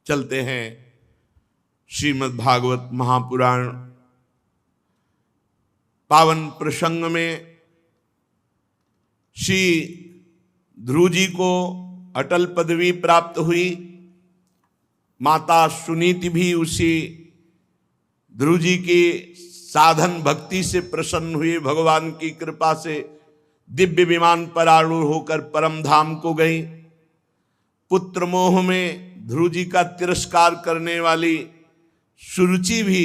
चलते हैं श्रीमद् भागवत महापुराण पावन प्रसंग में। श्री ध्रुव जी को अटल पदवी प्राप्त हुई। माता सुनीति भी उसी ध्रुव जी की साधन भक्ति से प्रसन्न हुई। भगवान की कृपा से दिव्य विमान पर आरूढ़ होकर परम धाम को गई। पुत्र मोह में ध्रुव जी का तिरस्कार करने वाली सुरुचि भी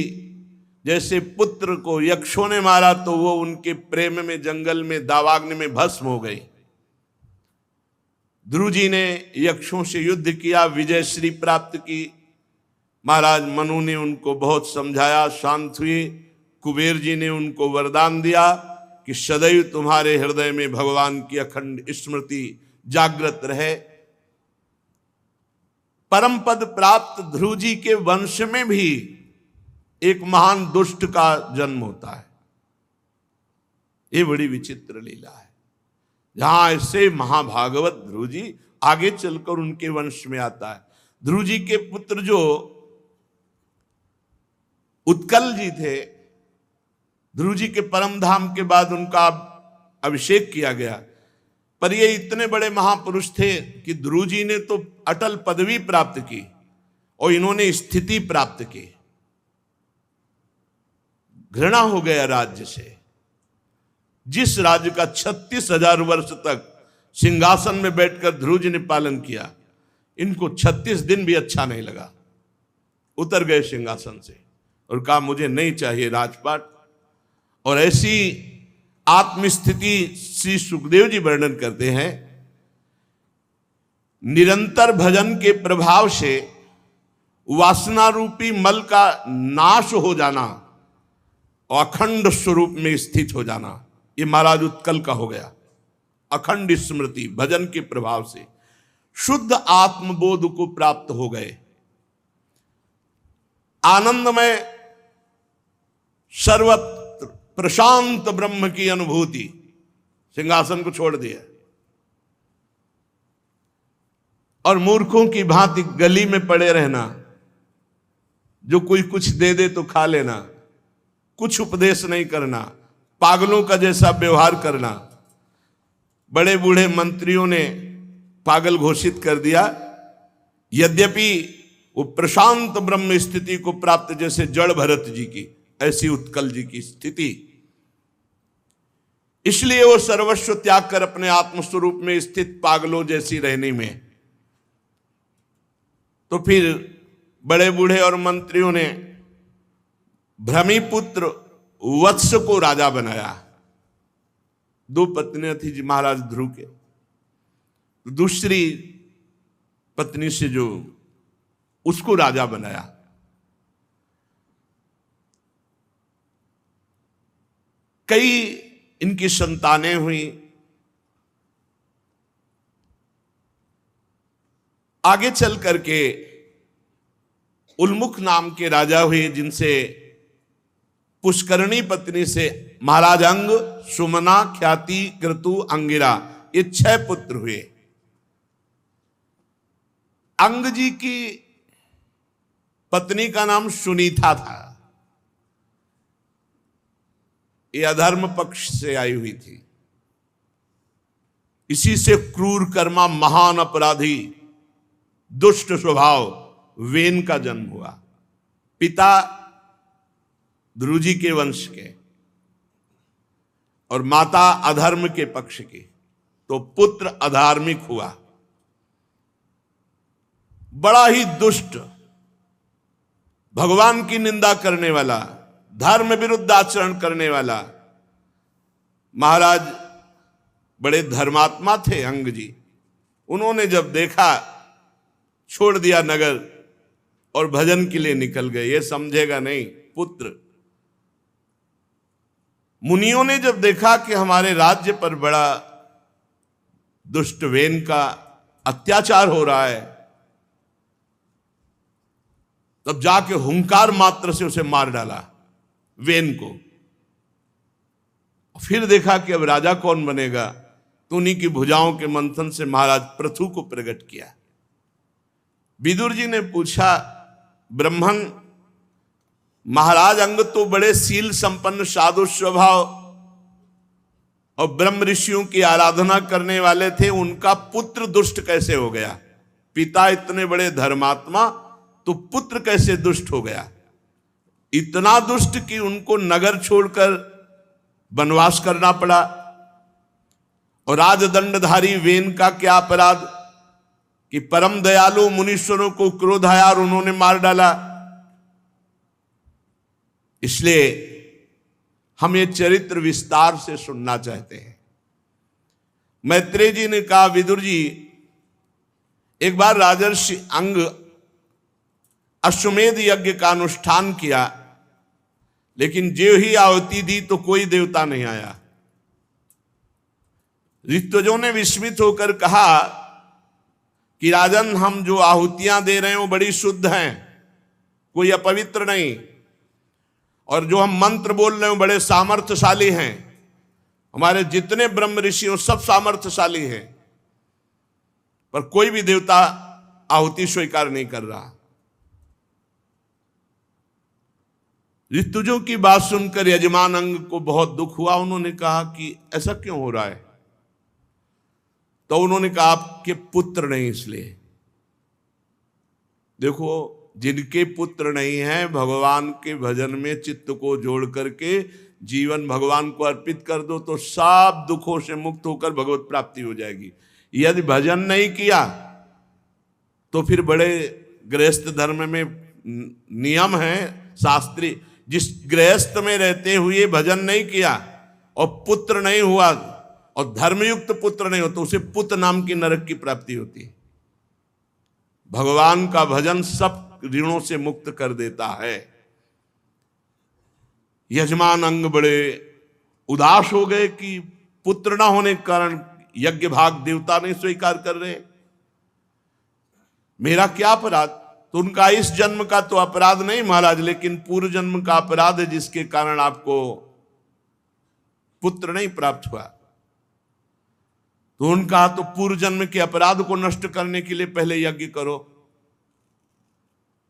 जैसे पुत्र को यक्षों ने मारा तो वो उनके प्रेम में जंगल में दावाग्नि में भस्म हो गई। ध्रुव जी ने यक्षों से युद्ध किया, विजय श्री प्राप्त की। महाराज मनु ने उनको बहुत समझाया, शांत हुए। कुबेर जी ने उनको वरदान दिया कि सदैव तुम्हारे हृदय में भगवान की अखंड स्मृति जागृत रहे। परम पद प्राप्त ध्रुव जी के वंश में भी एक महान दुष्ट का जन्म होता है। ये बड़ी विचित्र लीला है, जहां ऐसे महाभागवत ध्रुव जी आगे चलकर उनके वंश में आता है। ध्रुव जी के पुत्र जो उत्कल जी थे, ध्रुव जी के परम धाम के बाद उनका अभिषेक किया गया। पर ये इतने बड़े महापुरुष थे कि ध्रुव जी ने तो अटल पदवी प्राप्त की और इन्होंने स्थिति प्राप्त की। घृणा हो गया राज्य से। जिस राज्य का 36,000 वर्ष तक सिंहासन में बैठकर ध्रुव जी ने पालन किया, इनको 36 दिन भी अच्छा नहीं लगा। उतर गए सिंहासन से और कहा मुझे नहीं चाहिए राजपाट। और ऐसी आत्मस्थिति श्री सुखदेव जी वर्णन करते हैं। निरंतर भजन के प्रभाव से वासना रूपी मल का नाश हो जाना और अखंड स्वरूप में स्थित हो जाना, ये महाराज उत्कल का हो गया। अखंड स्मृति भजन के प्रभाव से शुद्ध आत्मबोध को प्राप्त हो गए। आनंदमय सर्वत्र प्रशांत ब्रह्म की अनुभूति। सिंहासन को छोड़ दिया और मूर्खों की भांति गली में पड़े रहना, जो कोई कुछ दे दे तो खा लेना, कुछ उपदेश नहीं करना, पागलों का जैसा व्यवहार करना। बड़े बूढ़े मंत्रियों ने पागल घोषित कर दिया। यद्यपि वो प्रशांत ब्रह्म स्थिति को प्राप्त, जैसे जड़ भरत जी की, ऐसी उत्कल जी की स्थिति। इसलिए वो सर्वस्व त्याग कर अपने आत्मस्वरूप में स्थित पागलों जैसी रहने में। तो फिर बड़े बूढ़े और मंत्रियों ने भ्रमी पुत्र वत्स को राजा बनाया। 2 पत्नियां थी जी महाराज ध्रुव के। दूसरी पत्नी से जो उसको राजा बनाया। कई इनकी संतानें हुई। आगे चल करके उल्मुख नाम के राजा हुए, जिनसे पुष्करणी पत्नी से महाराज अंग, सुमना, ख्याति, क्रतु, अंगिरा, ये 6 पुत्र हुए। अंग जी की पत्नी का नाम सुनीता था। ये अधर्म पक्ष से आई हुई थी। इसी से क्रूर कर्मा, महान अपराधी, दुष्ट स्वभाव वेन का जन्म हुआ। पिता ध्रुव जी के वंश के और माता अधर्म के पक्ष की, तो पुत्र अधार्मिक हुआ। बड़ा ही दुष्ट, भगवान की निंदा करने वाला, धर्म विरुद्ध आचरण करने वाला। महाराज बड़े धर्मात्मा थे अंग जी। उन्होंने जब देखा, छोड़ दिया नगर और भजन के लिए निकल गए। ये समझेगा नहीं पुत्र। मुनियों ने जब देखा कि हमारे राज्य पर बड़ा दुष्ट वेन का अत्याचार हो रहा है, तब जाके हुंकार मात्र से उसे मार डाला, वेन को। फिर देखा कि अब राजा कौन बनेगा, तो उन्हीं की भुजाओं के मंथन से महाराज पृथु को प्रकट किया। विदुर जी ने पूछा, ब्राह्मण महाराज अंग तो बड़े शील संपन्न साधु स्वभाव और ब्रह्म ऋषियों की आराधना करने वाले थे, उनका पुत्र दुष्ट कैसे हो गया? पिता इतने बड़े धर्मात्मा, तो पुत्र कैसे दुष्ट हो गया? इतना दुष्ट कि उनको नगर छोड़कर वनवास करना पड़ा। और राजदंडधारी वेन का क्या अपराध कि परम दयालु मुनीश्वरों को क्रोध आया और उन्होंने मार डाला। इसलिए हम ये चरित्र विस्तार से सुनना चाहते हैं। मैत्रेय जी ने कहा, विदुर जी, एक बार राजर्षि अंग अश्वमेध यज्ञ का अनुष्ठान किया, लेकिन जो ही आहुति दी तो कोई देवता नहीं आया। ऋत्विजों ने विस्मित होकर कहा कि राजन, हम जो आहुतियां दे रहे हैं वो बड़ी शुद्ध हैं, कोई अपवित्र नहीं, और जो हम मंत्र बोल रहे हैं बड़े सामर्थ्यशाली हैं, हमारे जितने ब्रह्म ऋषि हैं सब सामर्थ्यशाली हैं, पर कोई भी देवता आहुति स्वीकार नहीं कर रहा। ऋतुजों की बात सुनकर यजमान अंग को बहुत दुख हुआ। उन्होंने कहा कि ऐसा क्यों हो रहा है? तो उन्होंने कहा, आपके पुत्र नहीं इसलिए। देखो, जिनके पुत्र नहीं हैं, भगवान के भजन में चित्त को जोड़ करके जीवन भगवान को अर्पित कर दो तो सब दुखों से मुक्त होकर भगवत प्राप्ति हो जाएगी। यदि भजन नहीं किया तो फिर बड़े गृहस्थ धर्म में नियम है शास्त्रीय, जिस गृहस्थ में रहते हुए भजन नहीं किया और पुत्र नहीं हुआ और धर्मयुक्त पुत्र नहीं हो तो उसे पुत नाम की नरक की प्राप्ति होती है। भगवान का भजन सब ऋणों से मुक्त कर देता है। यजमान अंग बड़े उदास हो गए कि पुत्र ना होने के कारण यज्ञ भाग देवता नहीं स्वीकार कर रहे, मेरा क्या अपराध? तो उनका इस जन्म का तो अपराध नहीं महाराज, लेकिन पूर्व जन्म का अपराध है जिसके कारण आपको पुत्र नहीं प्राप्त हुआ। तो उनका तो पूर्व जन्म के अपराध को नष्ट करने के लिए पहले यज्ञ करो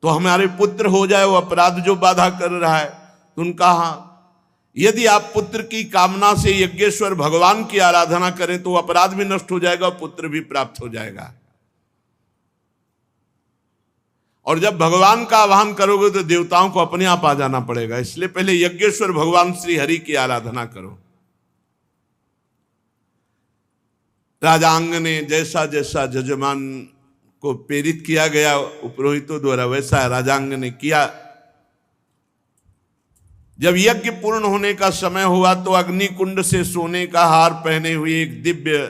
तो हमारे पुत्र हो जाए, वो अपराध जो बाधा कर रहा है। तो उनका हाँ, यदि आप पुत्र की कामना से यज्ञेश्वर भगवान की आराधना करें तो अपराध भी नष्ट हो जाएगा, पुत्र भी प्राप्त हो जाएगा। और जब भगवान का आह्वान करोगे तो देवताओं को अपने आप आ जाना पड़ेगा, इसलिए पहले यज्ञेश्वर भगवान श्री हरि की आराधना करो। राजांग ने जैसा जैसा जजमान को प्रेरित किया गया पुरोहितों द्वारा, वैसा राजांग ने किया। जब यज्ञ पूर्ण होने का समय हुआ तो अग्नि कुंड से सोने का हार पहने हुए एक दिव्य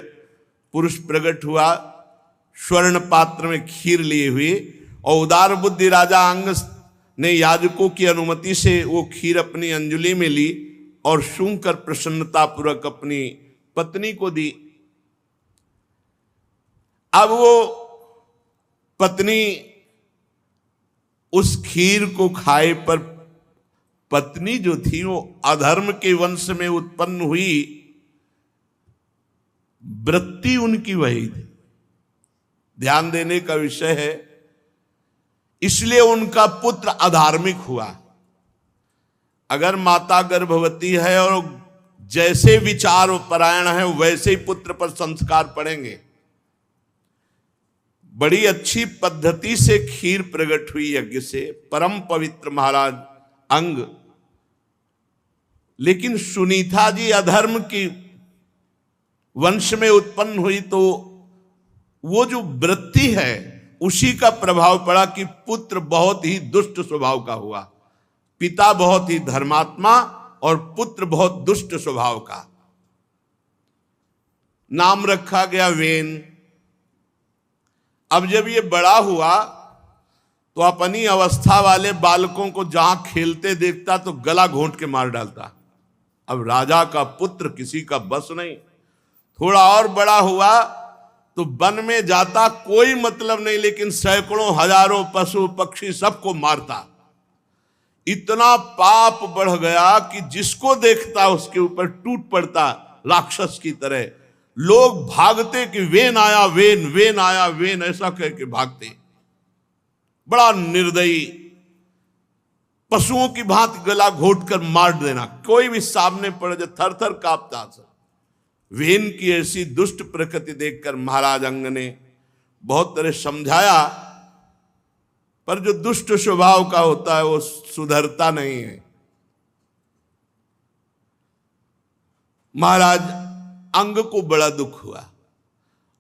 पुरुष प्रकट हुआ, स्वर्ण पात्र में खीर लिए हुए, और उदार बुद्धि राजा अंग ने याजकों की अनुमति से वो खीर अपनी अंजलि में ली और सूंघ कर प्रसन्नता पूर्वक अपनी पत्नी को दी। अब वो पत्नी उस खीर को खाए, पर पत्नी जो थी वो अधर्म के वंश में उत्पन्न हुई, वृत्ति उनकी वही थी। ध्यान देने का विषय है, इसलिए उनका पुत्र अधार्मिक हुआ। अगर माता गर्भवती है और जैसे विचार परायण है वैसे ही पुत्र पर संस्कार पड़ेंगे। बड़ी अच्छी पद्धति से खीर प्रकट हुई यज्ञ से, परम पवित्र महाराज अंग। लेकिन सुनीता जी अधर्म की वंश में उत्पन्न हुई तो वो जो वृत्ति है उसी का प्रभाव पड़ा कि पुत्र बहुत ही दुष्ट स्वभाव का हुआ। पिता बहुत ही धर्मात्मा और पुत्र बहुत दुष्ट स्वभाव का। नाम रखा गया वेन। अब जब ये बड़ा हुआ तो अपनी अवस्था वाले बालकों को जहां खेलते देखता तो गला घोंट के मार डालता। अब राजा का पुत्र किसी का बस नहीं। थोड़ा और बड़ा हुआ तो वन में जाता, कोई मतलब नहीं, लेकिन सैकड़ों हजारों पशु पक्षी सबको मारता। इतना पाप बढ़ गया कि जिसको देखता उसके ऊपर टूट पड़ता राक्षस की तरह। लोग भागते कि वेन आया, वेन वेन आया, वेन ऐसा कह के भागते। बड़ा निर्दयी, पशुओं की भांति गला घोट कर मार देना, कोई भी सामने पड़ जाए थर थर कांपता था। वेन की ऐसी दुष्ट प्रकृति देखकर महाराज अंग ने बहुत तरह समझाया, पर जो दुष्ट स्वभाव का होता है वो सुधरता नहीं है। महाराज अंग को बड़ा दुख हुआ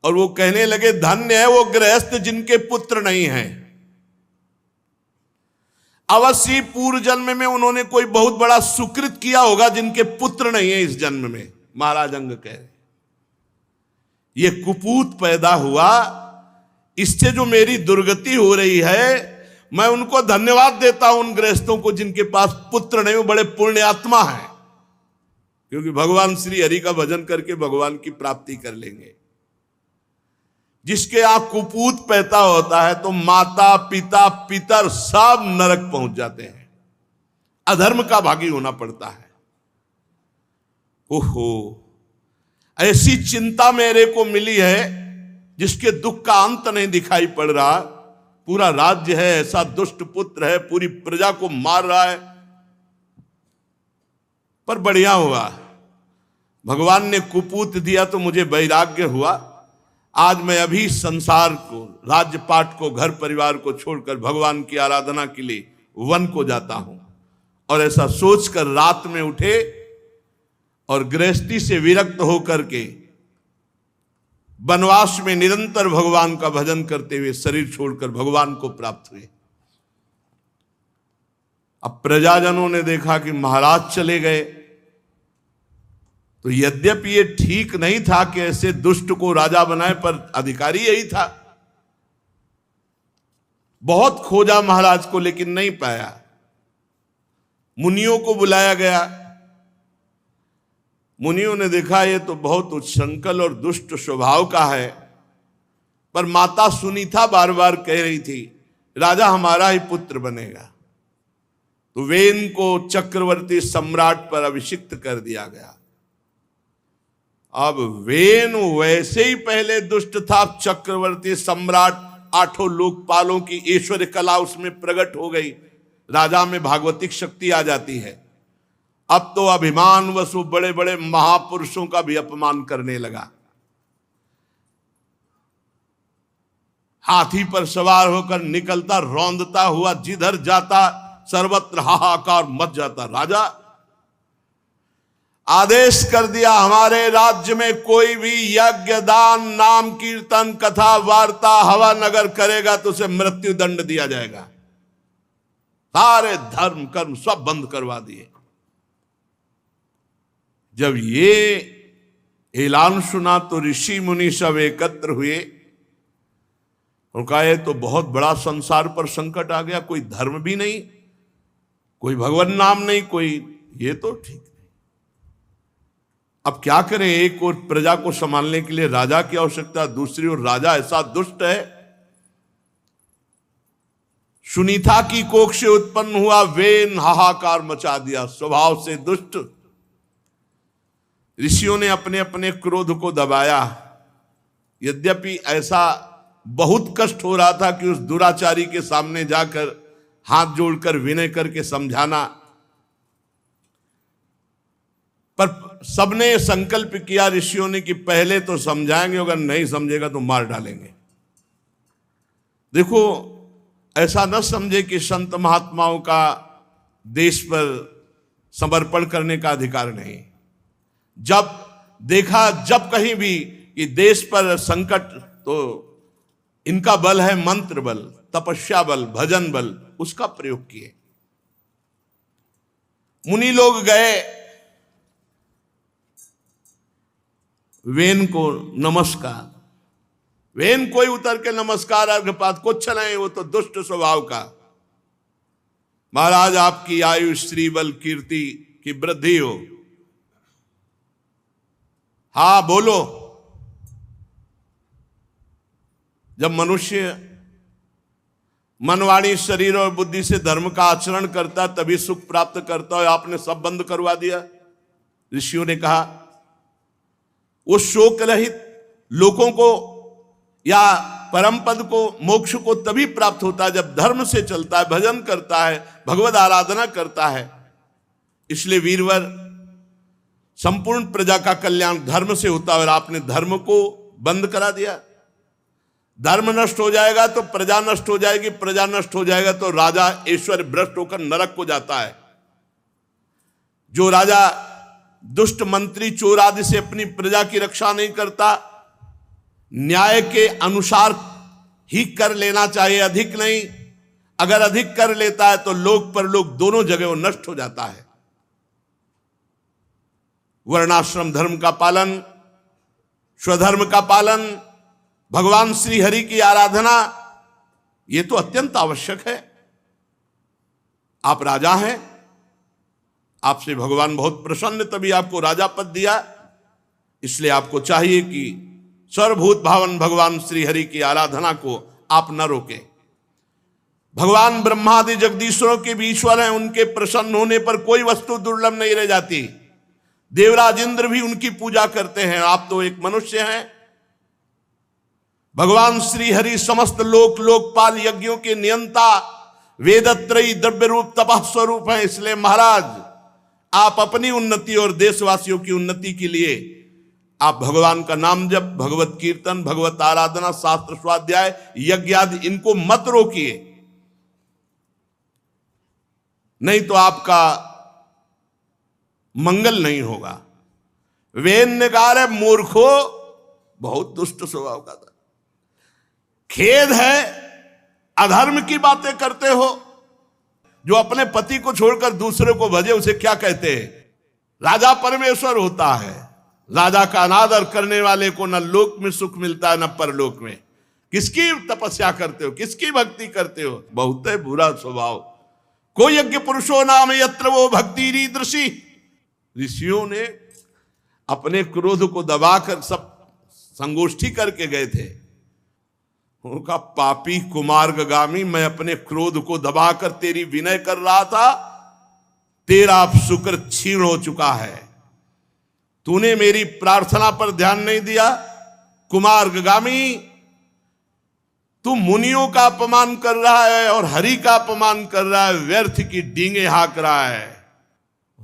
और वो कहने लगे, धन्य है वो गृहस्थ जिनके पुत्र नहीं हैं। अवश्य पूर्व जन्म में उन्होंने कोई बहुत बड़ा सुकृत किया होगा जिनके पुत्र नहीं है इस जन्म में। महाराज अंग कह रहे, ये कुपूत पैदा हुआ, इससे जो मेरी दुर्गति हो रही है, मैं उनको धन्यवाद देता हूं, उन गृहस्थों को जिनके पास पुत्र नहीं, वो बड़े पुण्यात्मा हैं, क्योंकि भगवान श्री हरि का भजन करके भगवान की प्राप्ति कर लेंगे। जिसके यहां कुपूत पैदा होता है तो माता पिता पितर सब नरक पहुंच जाते हैं, अधर्म का भागी होना पड़ता है। ओहो, ऐसी चिंता मेरे को मिली है जिसके दुख का अंत नहीं दिखाई पड़ रहा। पूरा राज्य है, ऐसा दुष्ट पुत्र है, पूरी प्रजा को मार रहा है। पर बढ़िया हुआ, भगवान ने कुपूत दिया तो मुझे वैराग्य हुआ। आज मैं अभी संसार को, राज्य पाट को, घर परिवार को छोड़कर भगवान की आराधना के लिए वन को जाता हूं। और ऐसा सोचकर रात में उठे और गृहस्थी से विरक्त होकर के वनवास में निरंतर भगवान का भजन करते हुए शरीर छोड़कर भगवान को प्राप्त हुए। अब प्रजाजनों ने देखा कि महाराज चले गए, तो यद्यपि ये ठीक नहीं था कि ऐसे दुष्ट को राजा बनाए, पर अधिकारी यही था। बहुत खोजा महाराज को लेकिन नहीं पाया। मुनियों को बुलाया गया। मुनियों ने देखा ये तो बहुत उच्छृंखल और दुष्ट स्वभाव का है, पर माता सुनीता बार बार कह रही थी राजा हमारा ही पुत्र बनेगा। तो वेन को चक्रवर्ती सम्राट पर अभिषिक्त कर दिया गया। अब वेन वैसे ही पहले दुष्ट था, चक्रवर्ती सम्राट, 8 लोकपालों की ईश्वर कला उसमें प्रकट हो गई, राजा में भागवतिक शक्ति आ जाती है। अब तो अभिमान वसु बड़े बड़े महापुरुषों का भी अपमान करने लगा। हाथी पर सवार होकर निकलता, रौंदता हुआ जिधर जाता सर्वत्र हाहाकार मच जाता। राजा आदेश कर दिया, हमारे राज्य में कोई भी यज्ञ दान नाम कीर्तन कथा वार्ता हवा नगर करेगा तो उसे मृत्यु दंड दिया जाएगा। सारे धर्म कर्म सब बंद करवा दिए। जब ये ऐलान सुना तो ऋषि मुनि सब एकत्र हुए और कहा ये तो बहुत बड़ा संसार पर संकट आ गया, कोई धर्म भी नहीं, कोई भगवान नाम नहीं, कोई, ये तो ठीक नहीं। अब क्या करें? एक और प्रजा को संभालने के लिए राजा की आवश्यकता, दूसरी ओर राजा ऐसा दुष्ट है। सुनीता की कोख से उत्पन्न हुआ वेन हाहाकार मचा दिया, स्वभाव से दुष्ट। ऋषियों ने अपने अपने क्रोध को दबाया। यद्यपि ऐसा बहुत कष्ट हो रहा था कि उस दुराचारी के सामने जाकर हाथ जोड़कर विनय करके समझाना, पर सबने संकल्प किया ऋषियों ने कि पहले तो समझाएंगे, अगर नहीं समझेगा तो मार डालेंगे। देखो, ऐसा न समझे कि संत महात्माओं का देश पर समर्पण करने का अधिकार नहीं। जब देखा, जब कहीं भी कि देश पर संकट, तो इनका बल है मंत्र बल, तपस्या बल, भजन बल, उसका प्रयोग किए। मुनि लोग गए, वेन को नमस्कार। वेन कोई उतर के नमस्कार अर्घपात कुछ नहीं, वो तो दुष्ट स्वभाव का। महाराज आपकी आयु श्री बल कीर्ति की वृद्धि हो। हाँ बोलो। जब मनुष्य मनवाणी शरीर और बुद्धि से धर्म का आचरण करता तभी सुख प्राप्त करता है। आपने सब बंद करवा दिया। ऋषियों ने कहा वो शोक रहित लोगों को या परम पद को, मोक्ष को तभी प्राप्त होता है जब धर्म से चलता है, भजन करता है, भगवद आराधना करता है। इसलिए वीरवर, संपूर्ण प्रजा का कल्याण धर्म से होता है और आपने धर्म को बंद करा दिया। धर्म नष्ट हो जाएगा तो प्रजा नष्ट हो जाएगी, प्रजा नष्ट हो जाएगा तो राजा ऐश्वर्य भ्रष्ट होकर नरक को जाता है। जो राजा दुष्ट मंत्री चोर आदि से अपनी प्रजा की रक्षा नहीं करता, न्याय के अनुसार ही कर लेना चाहिए, अधिक नहीं। अगर अधिक कर लेता है तो लोक परलोक दोनों जगह वो नष्ट हो जाता है। वर्णाश्रम धर्म का पालन, स्वधर्म का पालन, भगवान श्री हरि की आराधना, यह तो अत्यंत आवश्यक है। आप राजा हैं, आपसे भगवान बहुत प्रसन्न, तभी आपको राजा पद दिया। इसलिए आपको चाहिए कि सर्वभूत भावन भगवान श्री हरि की आराधना को आप न रोकें। भगवान ब्रह्मादि जगदीश्वरों के भी ईश्वर हैं, उनके प्रसन्न होने पर कोई वस्तु दुर्लभ नहीं रह जाती। देवराज इंद्र भी उनकी पूजा करते हैं, आप तो एक मनुष्य हैं। भगवान श्री हरि समस्त लोक लोकपाल यज्ञों के नियंता, वेदत्रयी द्रव्य रूप तपः स्वरूप हैं। इसलिए महाराज, आप अपनी उन्नति और देशवासियों की उन्नति के लिए आप भगवान का नाम जप, भगवत कीर्तन, भगवत आराधना, शास्त्र स्वाध्याय, यज्ञ आदि इनको मत रोकिए, नहीं तो आपका मंगल नहीं होगा। वेन्यकार मूर्खो, बहुत दुष्ट स्वभाव का था। खेद है, अधर्म की बातें करते हो। जो अपने पति को छोड़कर दूसरे को भजे उसे क्या कहते हैं? राजा परमेश्वर होता है। राजा का अनादर करने वाले को न लोक में सुख मिलता है न परलोक में। किसकी तपस्या करते हो, किसकी भक्ति करते हो? बहुत है बुरा स्वभाव। को यज्ञ पुरुषो नाम यत्र वो भक्ति रीदृषि। ऋषियों ने अपने क्रोध को दबाकर सब संगोष्ठी करके गए थे। उनका पापी कुमार्गामी, मैं अपने क्रोध को दबाकर तेरी विनय कर रहा था, तेरा अब शुक्र क्षीण हो चुका है। तूने मेरी प्रार्थना पर ध्यान नहीं दिया। कुमार्गामी, तू मुनियों का अपमान कर रहा है और हरि का अपमान कर रहा है, व्यर्थ की डींगे हाँक रहा है।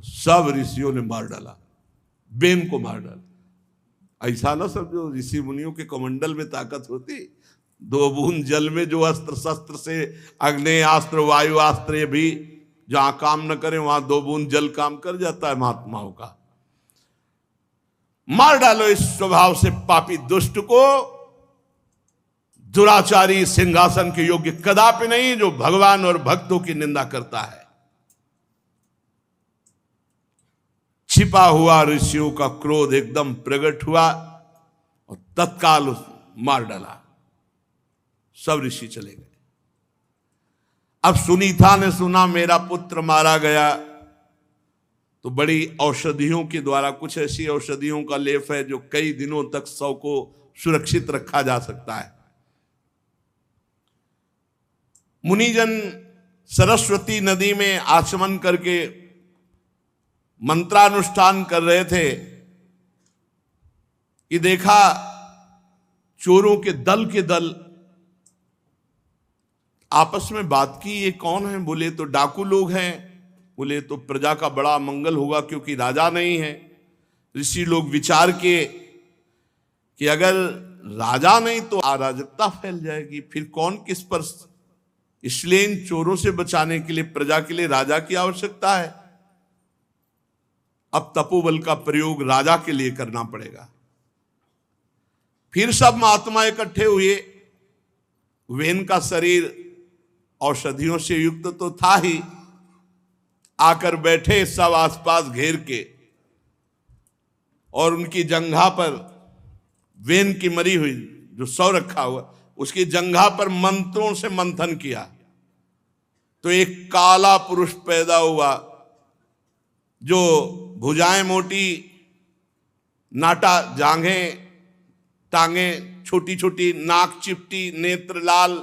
सब ऋषियों ने मार डाला, बेन को मार डाला। ऐसा ना समझो ऋषि मुनियों के कमंडल में ताकत होती। 2 बूंद जल में जो अस्त्र शस्त्र से, अग्नेयास्त्र वायुआस्त्र भी जहां काम न करे वहां 2 बूंद जल काम कर जाता है महात्माओं का। मार डालो इस स्वभाव से पापी दुष्ट को। दुराचारी सिंहासन के योग्य कदापि नहीं, जो भगवान और भक्तों की निंदा करता है। छिपा हुआ ऋषियों का क्रोध एकदम प्रकट हुआ और तत्काल मार डाला। सब ऋषि चले गए। अब सुनीता ने सुना मेरा पुत्र मारा गया, तो बड़ी औषधियों के द्वारा, कुछ ऐसी औषधियों का लेप है जो कई दिनों तक शव को सुरक्षित रखा जा सकता है। मुनिजन सरस्वती नदी में आचमन करके मंत्रानुष्ठान कर रहे थे कि देखा चोरों के दल आपस में बात की। ये कौन है? बोले तो डाकू लोग हैं। बोले तो प्रजा का बड़ा मंगल होगा क्योंकि राजा नहीं है। ऋषि लोग विचार किए कि अगर राजा नहीं तो अराजकता फैल जाएगी, फिर कौन किस पर। इसलिए इन चोरों से बचाने के लिए प्रजा के लिए राजा की आवश्यकता है। अब तपोबल का प्रयोग राजा के लिए करना पड़ेगा। फिर सब महात्मा इकट्ठे हुए। वेन का शरीर औषधियों से युक्त तो था ही, आकर बैठे सब आसपास घेर के, और उनकी जंघा पर वेन की मरी हुई जो सौ रखा हुआ, उसकी जंघा पर मंत्रों से मंथन किया तो एक काला पुरुष पैदा हुआ, जो भुजाएं मोटी, नाटा जांघें, टांगें छोटी छोटी, नाक चिपटी, नेत्र लाल,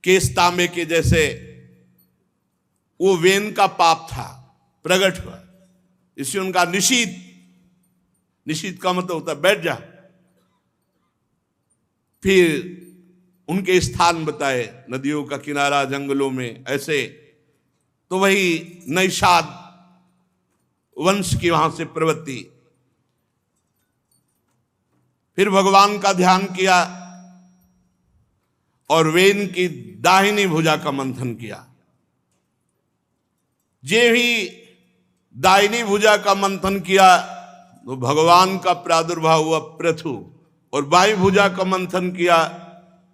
केस तांबे के जैसे। वो वेन का पाप था, प्रकट हुआ। इससे उनका निषीद, निषीद का मतलब होता है बैठ जा। फिर उनके स्थान बताए, नदियों का किनारा जंगलों में ऐसे। तो वही नैषाद वंश की वहां से प्रवृत्ति। फिर भगवान का ध्यान किया और वेन की दाहिनी भुजा का मंथन किया। जे ही दाहिनी भुजा का मंथन किया तो भगवान का प्रादुर्भाव हुआ पृथु, और बाई भुजा का मंथन किया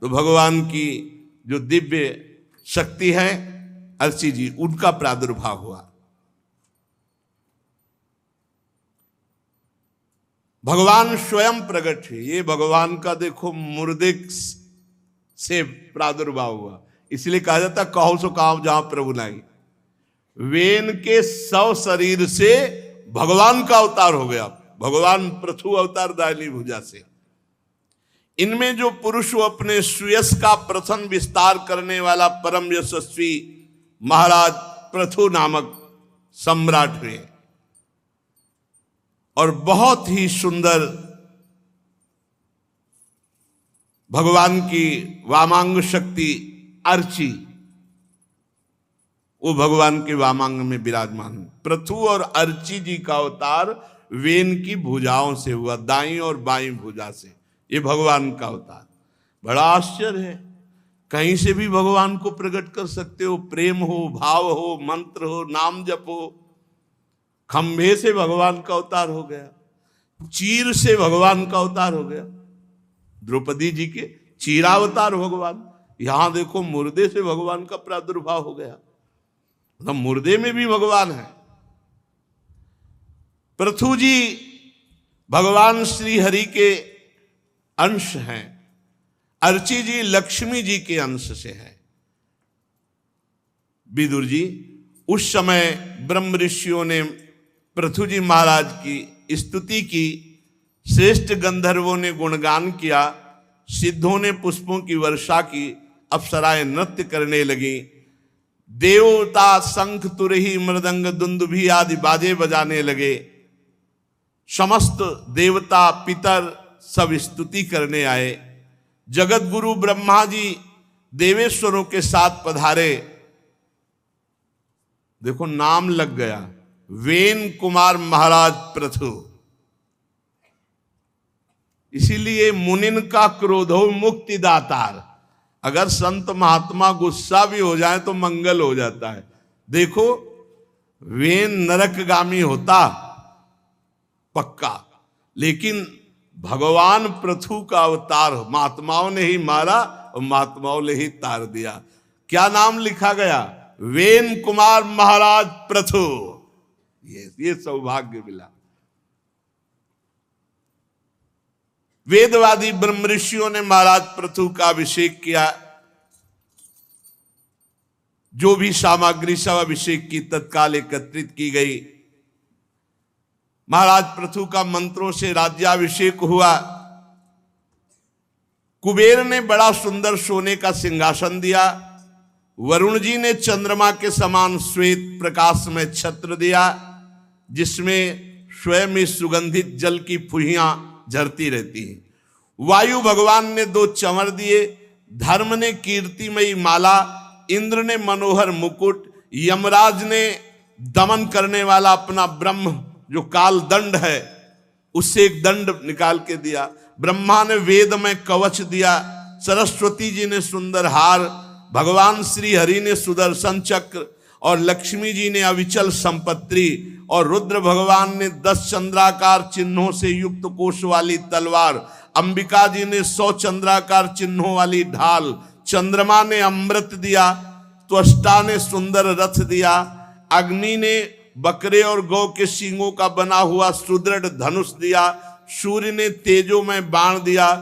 तो भगवान की जो दिव्य शक्ति है अर्ची जी, उनका प्रादुर्भाव हुआ। भगवान स्वयं प्रकट है। ये भगवान का देखो मुर्दे से प्रादुर्भाव हुआ, इसलिए कहा जाता कहो सो काम जहां प्रभु नहीं। वेन के 100 शरीर से भगवान का अवतार हो गया। भगवान पृथु अवतार दाहिनी भुजा से। इनमें जो पुरुष अपने सुयश का प्रथम विस्तार करने वाला परम यशस्वी महाराज पृथु नामक सम्राट हुए, और बहुत ही सुंदर भगवान की वामांग शक्ति अर्ची, वो भगवान के वामांग में विराजमान। पृथु और अर्ची जी का अवतार वेन की भुजाओं से हुआ, दाईं और बाईं भुजा से। ये भगवान का अवतार बड़ा आश्चर्य है। कहीं से भी भगवान को प्रकट कर सकते हो, प्रेम हो, भाव हो, मंत्र हो, नाम जप हो। खंभे से भगवान का अवतार हो गया, चीर से भगवान का अवतार हो गया, द्रौपदी जी के चीरावतार भगवान। यहां देखो मुर्दे से भगवान का प्रादुर्भाव हो गया, मतलब मुर्दे में भी भगवान है। पृथु जी भगवान श्री हरि के अंश हैं, अर्ची जी लक्ष्मी जी के अंश से है। विदुर जी उस समय ब्रह्म ऋषियों ने पृथु जी महाराज की स्तुति की, श्रेष्ठ गंधर्वों ने गुणगान किया, सिद्धों ने पुष्पों की वर्षा की, अप्सराएं नृत्य करने लगी, देवता शंख तुरही मृदंग दुंदुभी आदि बाजे बजाने लगे, समस्त देवता पितर सब स्तुति करने आए। जगत गुरु ब्रह्मा जी देवेश्वरों के साथ पधारे। देखो नाम लग गया, वेन कुमार महाराज पृथु। इसीलिए मुनिन का क्रोधो मुक्ति दातार। अगर संत महात्मा गुस्सा भी हो जाए तो मंगल हो जाता है। देखो वेन नरकगामी होता पक्का, लेकिन भगवान पृथु का अवतार महात्माओं ने ही मारा और महात्माओं ने ही तार दिया। क्या नाम लिखा गया? वेन कुमार महाराज पृथु। ये सौभाग्य मिला। वेदवादी ब्रह्म ऋषियों ने महाराज पृथु का अभिषेक किया। जो भी सामग्री सब अभिषेक की तत्काल एकत्रित की गई। महाराज पृथु का मंत्रों से राज्याभिषेक हुआ। कुबेर ने बड़ा सुंदर सोने का सिंहासन दिया। वरुण जी ने चंद्रमा के समान श्वेत प्रकाश में छत्र दिया, जिसमें स्वयं ही सुगंधित जल की फुहियां झरती रहती हैं। वायु भगवान ने 2 चंवर दिए। धर्म ने कीर्तिमयी माला, इंद्र ने मनोहर मुकुट, यमराज ने दमन करने वाला अपना ब्रह्म जो काल दंड है उससे एक दंड निकाल के दिया। ब्रह्मा ने वेद में कवच दिया। सरस्वती जी ने सुंदर हार, भगवान श्री हरि ने सुदर्शन चक्र, और लक्ष्मी जी ने अविचल संपत्ति, और रुद्र भगवान ने 10 चंद्राकार चिन्हों से युक्त कोष वाली तलवार, अंबिका जी ने 100 चंद्राकार चिन्हों वाली ढाल, चंद्रमा ने अमृत दिया, त्वष्टा ने सुंदर रथ दिया, अग्नि ने बकरे और गौ के सींगों का बना हुआ सुदृढ़ धनुष दिया, सूर्य ने तेजो में बाण दिया,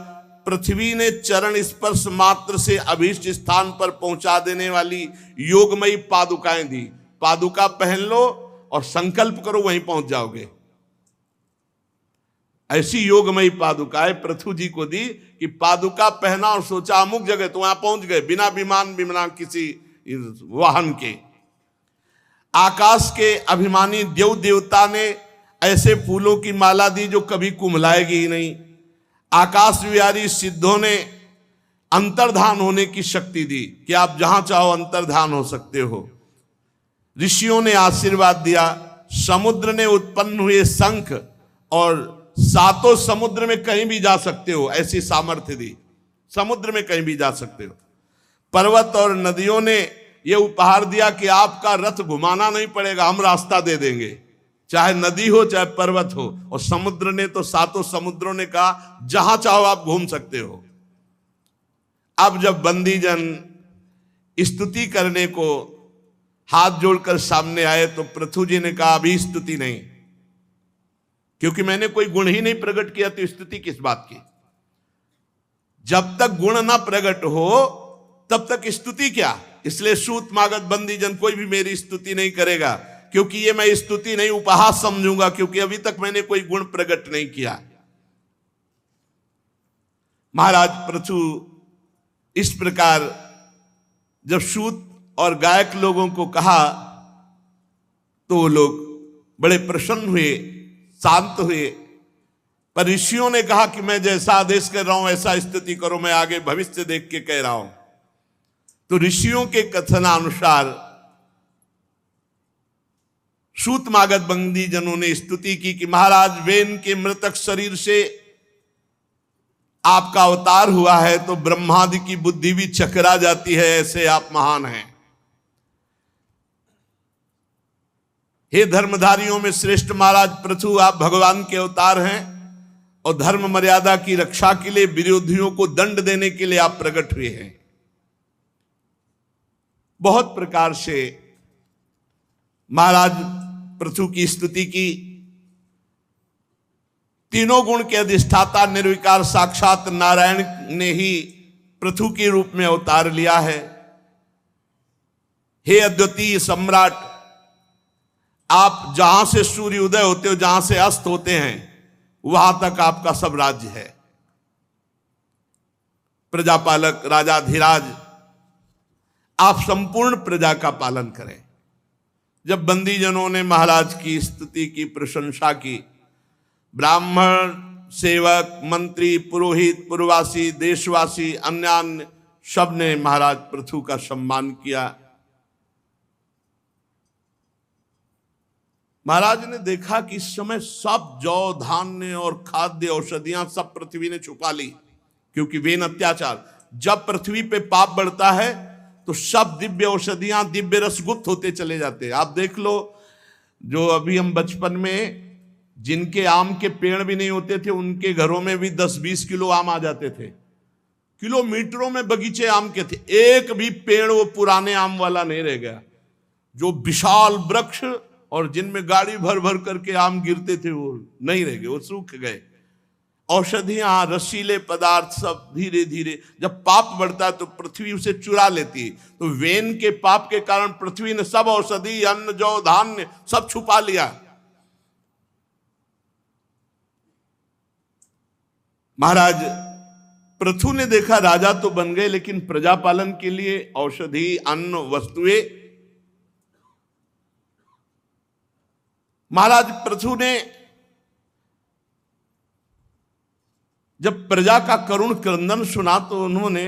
पृथ्वी ने चरण स्पर्श मात्र से अभीष्ट स्थान पर पहुंचा देने वाली योगमयी पादुकाएं दी। पादुका पहन लो और संकल्प करो वहीं पहुंच जाओगे। ऐसी योगमयी पादुकाएं पृथु जी को दी कि पादुका पहना और सोचा अमुक जगह तो वहां पहुंच गए, बिना विमान बिना किसी वाहन के। आकाश के अभिमानी देव देवता ने ऐसे फूलों की माला दी जो कभी कुम्हलाएगी ही नहीं। आकाश विहारी सिद्धों ने अंतर्धान होने की शक्ति दी कि आप जहां चाहो अंतर्धान हो सकते हो। ऋषियों ने आशीर्वाद दिया, समुद्र ने उत्पन्न हुए शंख और सातों समुद्र में कहीं भी जा सकते हो ऐसी सामर्थ्य दी, समुद्र में कहीं भी जा सकते हो। पर्वत और नदियों ने यह उपहार दिया कि आपका रथ घुमाना नहीं पड़ेगा, हम रास्ता दे देंगे, चाहे नदी हो चाहे पर्वत हो। और समुद्र ने तो सातों समुद्रों ने कहा जहां चाहो आप घूम सकते हो। अब जब बंदीजन स्तुति करने को हाथ जोड़कर सामने आए तो पृथु जी ने कहा अभी स्तुति नहीं, क्योंकि मैंने कोई गुण ही नहीं प्रकट किया तो स्तुति किस बात की। जब तक गुण ना प्रकट हो तब तक स्तुति क्या। इसलिए सूत मागत बंदीजन कोई भी मेरी स्तुति नहीं करेगा, क्योंकि ये मैं स्तुति नहीं उपहास समझूंगा, क्योंकि अभी तक मैंने कोई गुण प्रकट नहीं किया। महाराज पृथु इस प्रकार जब सूत और गायक लोगों को कहा तो वो लोग बड़े प्रसन्न हुए, शांत हुए। पर ऋषियों ने कहा कि मैं जैसा आदेश कर रहा हूं ऐसा स्तुति करो, मैं आगे भविष्य देख के कह रहा हूं। तो ऋषियों के कथनानुसार सूतमागत बंदीजनों ने स्तुति की कि महाराज वेन के मृतक शरीर से आपका अवतार हुआ है तो ब्रह्मादि की बुद्धि भी चकरा जाती है, ऐसे आप महान हैं। हे धर्मधारियों में श्रेष्ठ महाराज पृथु, आप भगवान के अवतार हैं और धर्म मर्यादा की रक्षा के लिए, विरोधियों को दंड देने के लिए आप प्रकट हुए हैं। बहुत प्रकार से महाराज पृथु की स्तुति की। तीनों गुण के अधिष्ठाता निर्विकार साक्षात नारायण ने ही पृथु के रूप में अवतार लिया है। हे अद्वितीय सम्राट, आप जहां से सूर्य उदय होते हो, जहां से अस्त होते हैं, वहां तक आपका सब राज्य है। प्रजापालक राजाधिराज, आप संपूर्ण प्रजा का पालन करें। जब बंदीजनों ने महाराज की स्तुति की, प्रशंसा की, ब्राह्मण, सेवक, मंत्री, पुरोहित, पुरवासी, देशवासी, अन्य सब ने महाराज पृथु का सम्मान किया। महाराज ने देखा कि इस समय सब जौ, धान्य और खाद्य औषधियां सब पृथ्वी ने छुपा ली, क्योंकि वेन अत्याचार। जब पृथ्वी पे पाप बढ़ता है तो सब दिव्य औषधियां, दिव्य रस गुप्त होते चले जाते हैं। आप देख लो, जो अभी हम बचपन में जिनके आम के पेड़ भी नहीं होते थे, उनके घरों में भी 10-20 किलो आम आ जाते थे। किलोमीटरों में बगीचे आम के थे, एक भी पेड़ वो पुराने आम वाला नहीं रह गया। जो विशाल वृक्ष और जिनमें गाड़ी भर भर करके आम गिरते थे वो नहीं रह गए, वो सूख गए। औषधियां, रसीले पदार्थ सब धीरे धीरे, जब पाप बढ़ता है तो पृथ्वी उसे चुरा लेती है। तो वेन के पाप के कारण पृथ्वी ने सब औषधि, अन्न, जौ, धान्य सब छुपा लिया। महाराज पृथु ने देखा राजा तो बन गए, लेकिन प्रजा पालन के लिए औषधि, अन्न, वस्तुएं। महाराज पृथु ने जब प्रजा का करुण क्रंदन सुना तो उन्होंने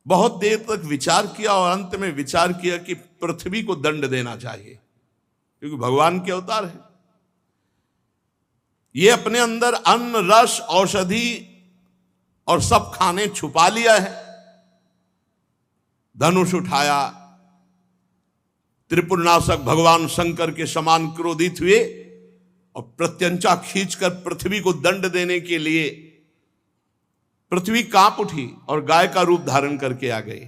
बहुत देर तक विचार किया और अंत में विचार किया कि पृथ्वी को दंड देना चाहिए, क्योंकि भगवान के अवतार है। ये अपने अंदर अन्न, रस, औषधि और सब खाने छुपा लिया है। धनुष उठाया, त्रिपुरनाशक भगवान शंकर के समान क्रोधित हुए और प्रत्यंचा खींचकर पृथ्वी को दंड देने के लिए पृथ्वी कांप उठी और गाय का रूप धारण करके आ गई।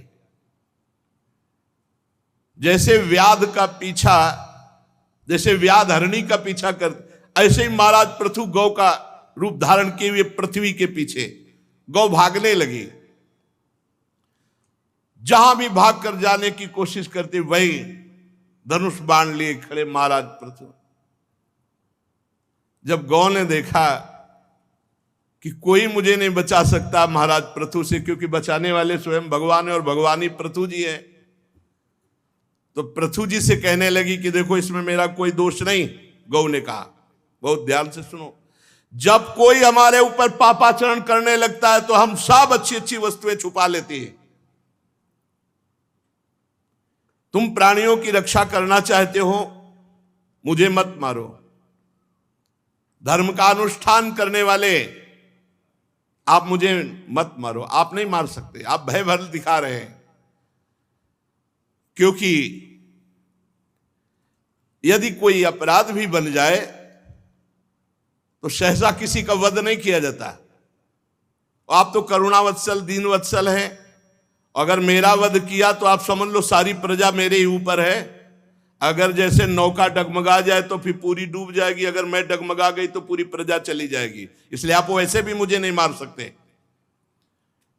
जैसे व्याध का पीछा, जैसे व्याध हरणी का पीछा कर, ऐसे ही महाराज पृथु गौ का रूप धारण किए हुए पृथ्वी के पीछे, गौ भागने लगी। जहां भी भाग कर जाने की कोशिश करते वही धनुष बाण लिए खड़े महाराज पृथु। जब गौ ने देखा कि कोई मुझे नहीं बचा सकता महाराज पृथु से, क्योंकि बचाने वाले स्वयं भगवान है और भगवान ही पृथु जी है, तो पृथु जी से कहने लगी कि देखो इसमें मेरा कोई दोष नहीं। गौ ने कहा, बहुत ध्यान से सुनो, जब कोई हमारे ऊपर पापाचरण करने लगता है तो हम सब अच्छी अच्छी वस्तुएं छुपा लेते हैं। तुम प्राणियों की रक्षा करना चाहते हो, मुझे मत मारो। धर्म का अनुष्ठान करने वाले, आप मुझे मत मारो। आप नहीं मार सकते, आप भय भर दिखा रहे हैं। क्योंकि यदि कोई अपराध भी बन जाए तो सहसा किसी का वध नहीं किया जाता। आप तो करुणावत्सल, दीनवत्सल हैं। अगर मेरा वध किया तो आप समझ लो सारी प्रजा मेरे ही ऊपर है। अगर जैसे नौका डगमगा जाए तो फिर पूरी डूब जाएगी, अगर मैं डगमगा गई तो पूरी प्रजा चली जाएगी। इसलिए आप वैसे भी मुझे नहीं मार सकते।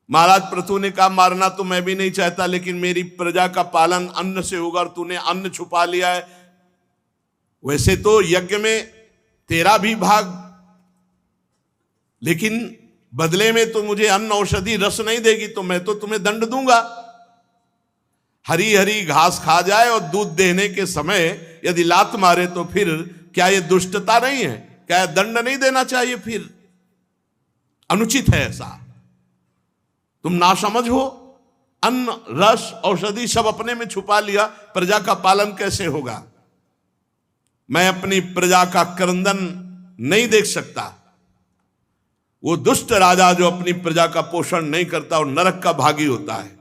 महाराज पृथु ने कहा, मारना तो मैं भी नहीं चाहता, लेकिन मेरी प्रजा का पालन अन्न से होगा और तूने अन्न छुपा लिया है। वैसे तो यज्ञ में तेरा भी भाग, लेकिन बदले में तो मुझे अन्न औषधि रस नहीं देगी, तो मैं तो तुम्हें दंड दूंगा। हरी हरी घास खा जाए और दूध देने के समय यदि लात मारे तो फिर क्या ये दुष्टता नहीं है? क्या ये दंड नहीं देना चाहिए? फिर अनुचित है ऐसा। तुम नासमझ हो। अन्न, रस, औषधि सब अपने में छुपा लिया, प्रजा का पालन कैसे होगा? मैं अपनी प्रजा का क्रंदन नहीं देख सकता। वो दुष्ट राजा जो अपनी प्रजा का पोषण नहीं करता और नरक का भागी होता है।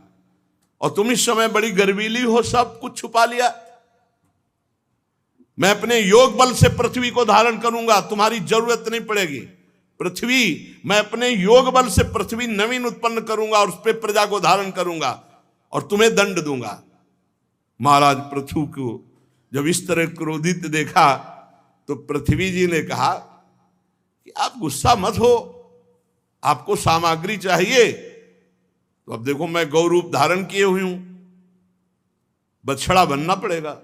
और तुम इस समय बड़ी गर्वीली हो, सब कुछ छुपा लिया। मैं अपने योग बल से पृथ्वी को धारण करूंगा, तुम्हारी जरूरत नहीं पड़ेगी। पृथ्वी, मैं अपने योग बल से पृथ्वी नवीन उत्पन्न करूंगा और उस पर प्रजा को धारण करूंगा और तुम्हें दंड दूंगा। महाराज पृथु को जब इस तरह क्रोधित देखा तो पृथ्वी जी ने कहा कि आप गुस्सा मत हो, आपको सामग्री चाहिए तो अब देखो मैं गौ रूप धारण किए हुई हूं, बछड़ा बनना पड़ेगा,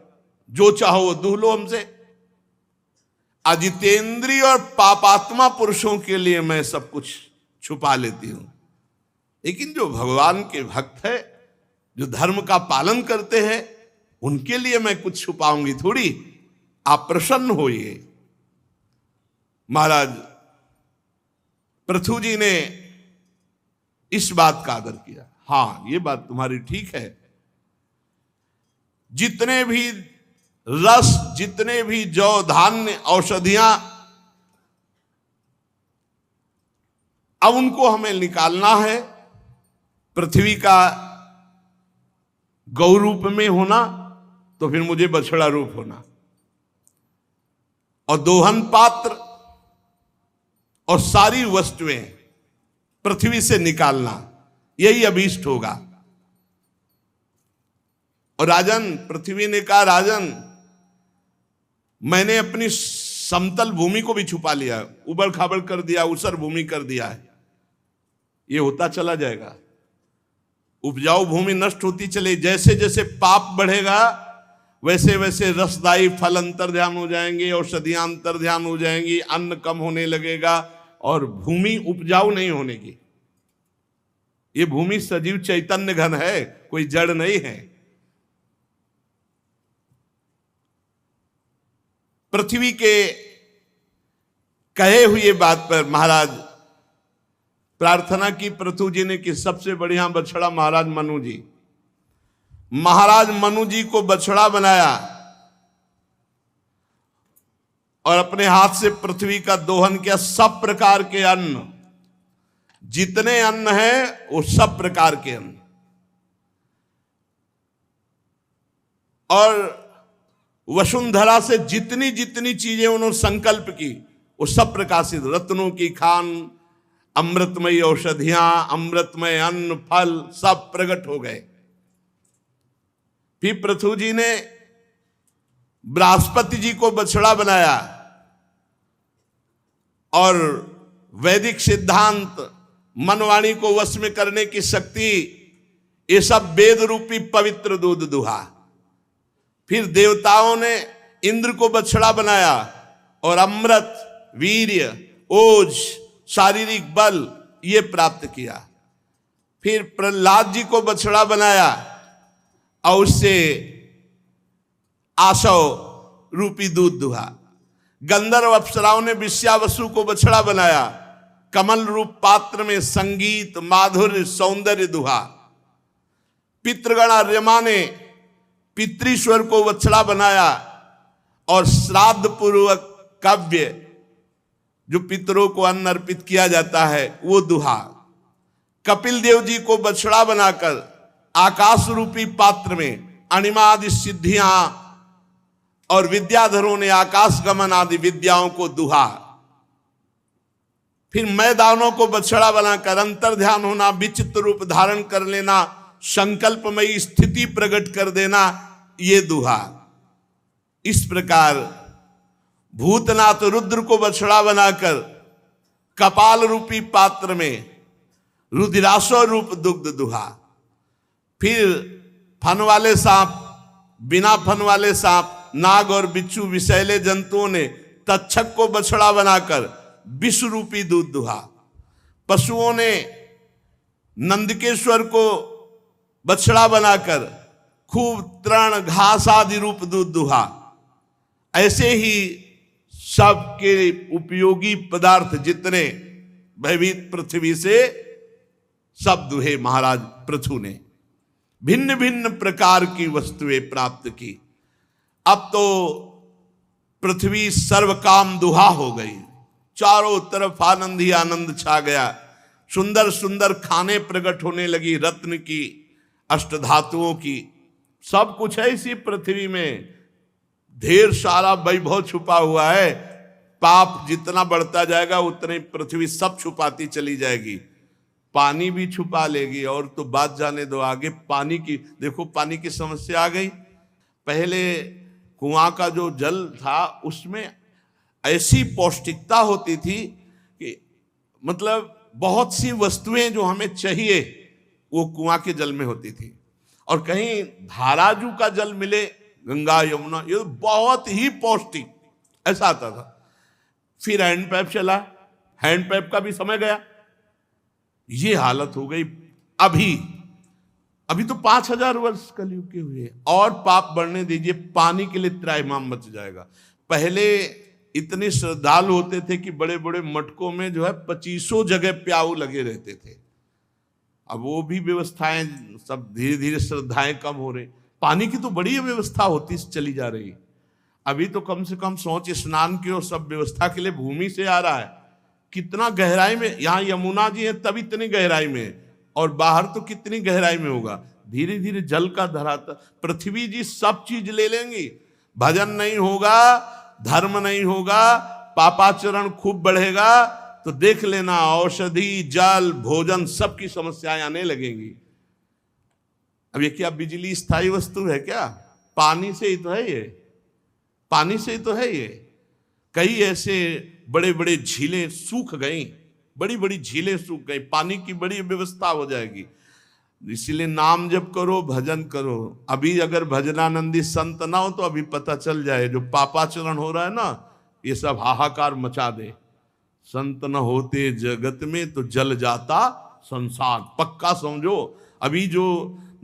जो चाहो वो दूह लो हमसे। अजितेंद्रिय और पापात्मा पुरुषों के लिए मैं सब कुछ छुपा लेती हूं, लेकिन जो भगवान के भक्त है, जो धर्म का पालन करते हैं, उनके लिए मैं कुछ छुपाऊंगी थोड़ी। आप प्रसन्न होइए। महाराज पृथु जी ने इस बात का आदर किया। हां, ये बात तुम्हारी ठीक है। जितने भी रस, जितने भी जौ धान्य औषधियां, अब उनको हमें निकालना है। पृथ्वी का गौ रूप में होना तो फिर मुझे बछड़ा रूप होना, और दोहन पात्र और सारी वस्तुएं पृथ्वी से निकालना, यही अभीष्ट होगा। और राजन, पृथ्वी ने कहा, राजन मैंने अपनी समतल भूमि को भी छुपा लिया, उबड़ खाबड़ कर दिया, ऊसर भूमि कर दिया है। ये होता चला जाएगा। उपजाऊ भूमि नष्ट होती चले, जैसे जैसे पाप बढ़ेगा वैसे वैसे रसदायी फल अंतर्ध्यान हो जाएंगे, औषधियां अंतर्ध्यान हो जाएंगी, अन्न कम होने लगेगा और भूमि उपजाऊ नहीं होने की। ये भूमि सजीव चैतन्य घन है, कोई जड़ नहीं है। पृथ्वी के कहे हुए बात पर महाराज प्रार्थना की पृथु जी ने कि सबसे बढ़िया बछड़ा महाराज मनु जी। महाराज मनु जी को बछड़ा बनाया और अपने हाथ से पृथ्वी का दोहन किया। सब प्रकार के अन्न, जितने अन्न हैं वो सब प्रकार के अन्न, और वसुंधरा से जितनी जितनी चीजें उन्होंने संकल्प की वो सब प्रकाशित। रत्नों की खान, अमृतमयी औषधियां, अमृतमय अन्न, फल सब प्रकट हो गए। फिर पृथु जी ने बृहस्पति जी को बछड़ा बनाया और वैदिक सिद्धांत, मनवाणी को वश में करने की शक्ति, ये सब वेद रूपी पवित्र दूध दुहा। फिर देवताओं ने इंद्र को बछड़ा बनाया और अमृत, वीर्य, ओज, शारीरिक बल ये प्राप्त किया। फिर प्रहलाद जी को बछड़ा बनाया और उससे आशव रूपी दूध दुहा। गंधर्व अप्सराओं ने विश्यावसु को बछड़ा बनाया। कमल रूप पात्र में संगीत माधुर्य सौंदर्य दुहा। पितृगण आर्यमा ने पितृश्वर को बछड़ा बनाया और श्राद्ध पूर्वक काव्य जो पितरों को अन्न अर्पित किया जाता है वो दुहा। कपिल देव जी को बछड़ा बनाकर आकाश रूपी पात्र में अणिमा आदि सिद्धियां और विद्याधरों ने आकाश गमन आदि विद्याओं को दुहा। फिर मैदानों को बछड़ा बनाकर अंतर ध्यान होना, विचित्र रूप धारण कर लेना, संकल्पमयी स्थिति प्रकट कर देना, ये दुहा। इस प्रकार भूतनाथ रुद्र को बछड़ा बनाकर कपाल रूपी पात्र में रुद्रासो रूप दुग्ध दुहा। फिर फन वाले सांप, बिना फन वाले सांप, नाग और बिच्छू विषैले जंतुओं ने तक्षक को बछड़ा बनाकर विष रूपी दूध दुहा। पशुओं ने नंदकेश्वर को बछड़ा बनाकर खूब तृण घास आदि रूप दूध दुहा। ऐसे ही सबके उपयोगी पदार्थ जितने भयभीत पृथ्वी से सब दुहे महाराज पृथु ने। भिन्न भिन्न प्रकार की वस्तुएं प्राप्त की। अब तो पृथ्वी सर्वकाम दुहा हो गई। चारों तरफ आनंद ही आनंद छा गया। सुंदर सुंदर खाने प्रकट होने लगी, रत्न की, अष्टधातुओं की, सब कुछ है इसी पृथ्वी में। ढेर सारा वैभव छुपा हुआ है। पाप जितना बढ़ता जाएगा उतनी पृथ्वी सब छुपाती चली जाएगी। पानी भी छुपा लेगी। और तो बात जाने दो आगे पानी की। देखो पानी की समस्या आ गई। पहले कुआं का जो जल था उसमें ऐसी पौष्टिकता होती थी कि मतलब बहुत सी वस्तुएं जो हमें चाहिए वो कुआं के जल में होती थी। और कहीं धाराजू का जल मिले, गंगा यमुना, ये बहुत ही पौष्टिक ऐसा आता था। फिर हैंडपैप चला, हैंडपैप का भी समय गया। ये हालत हो गई। अभी तो 5000 वर्ष कलयुग के हुए और पाप बढ़ने दीजिए, पानी के लिए त्राहिमाम मच जाएगा। पहले इतने श्रद्धालु होते थे कि बड़े बड़े मटकों में जो है 25 जगह प्याऊ लगे रहते थे। अब वो भी व्यवस्थाएं सब धीरे धीरे श्रद्धाएं कम हो रही। पानी की तो बड़ी व्यवस्था होती चली जा रही। अभी तो कम से कम शौच स्नान की और सब व्यवस्था के लिए भूमि से आ रहा है। कितना गहराई में, यहाँ यमुना जी है तब इतनी गहराई में, और बाहर तो कितनी गहराई में होगा। धीरे धीरे जल का धराता, पृथ्वी जी सब चीज ले लेंगी। भजन नहीं होगा, धर्म नहीं होगा, पापाचरण खूब बढ़ेगा तो देख लेना औषधि, जल, भोजन सबकी समस्याएं आने लगेंगी। अब ये क्या बिजली स्थायी वस्तु है क्या? पानी से ही तो है ये, पानी से ही तो है ये। कई ऐसे बड़े बड़े झीलें सूख गई, बड़ी बड़ी झीलें सूख गई, पानी की बड़ी व्यवस्था हो जाएगी। इसीलिए नाम जप करो, भजन करो। अभी अगर भजनानंदी संत ना हो तो अभी पता चल जाए जो पापाचरण हो रहा है ना, ये सब हाहाकार मचा दे। संत न होते जगत में तो जल जाता संसार, पक्का समझो। अभी जो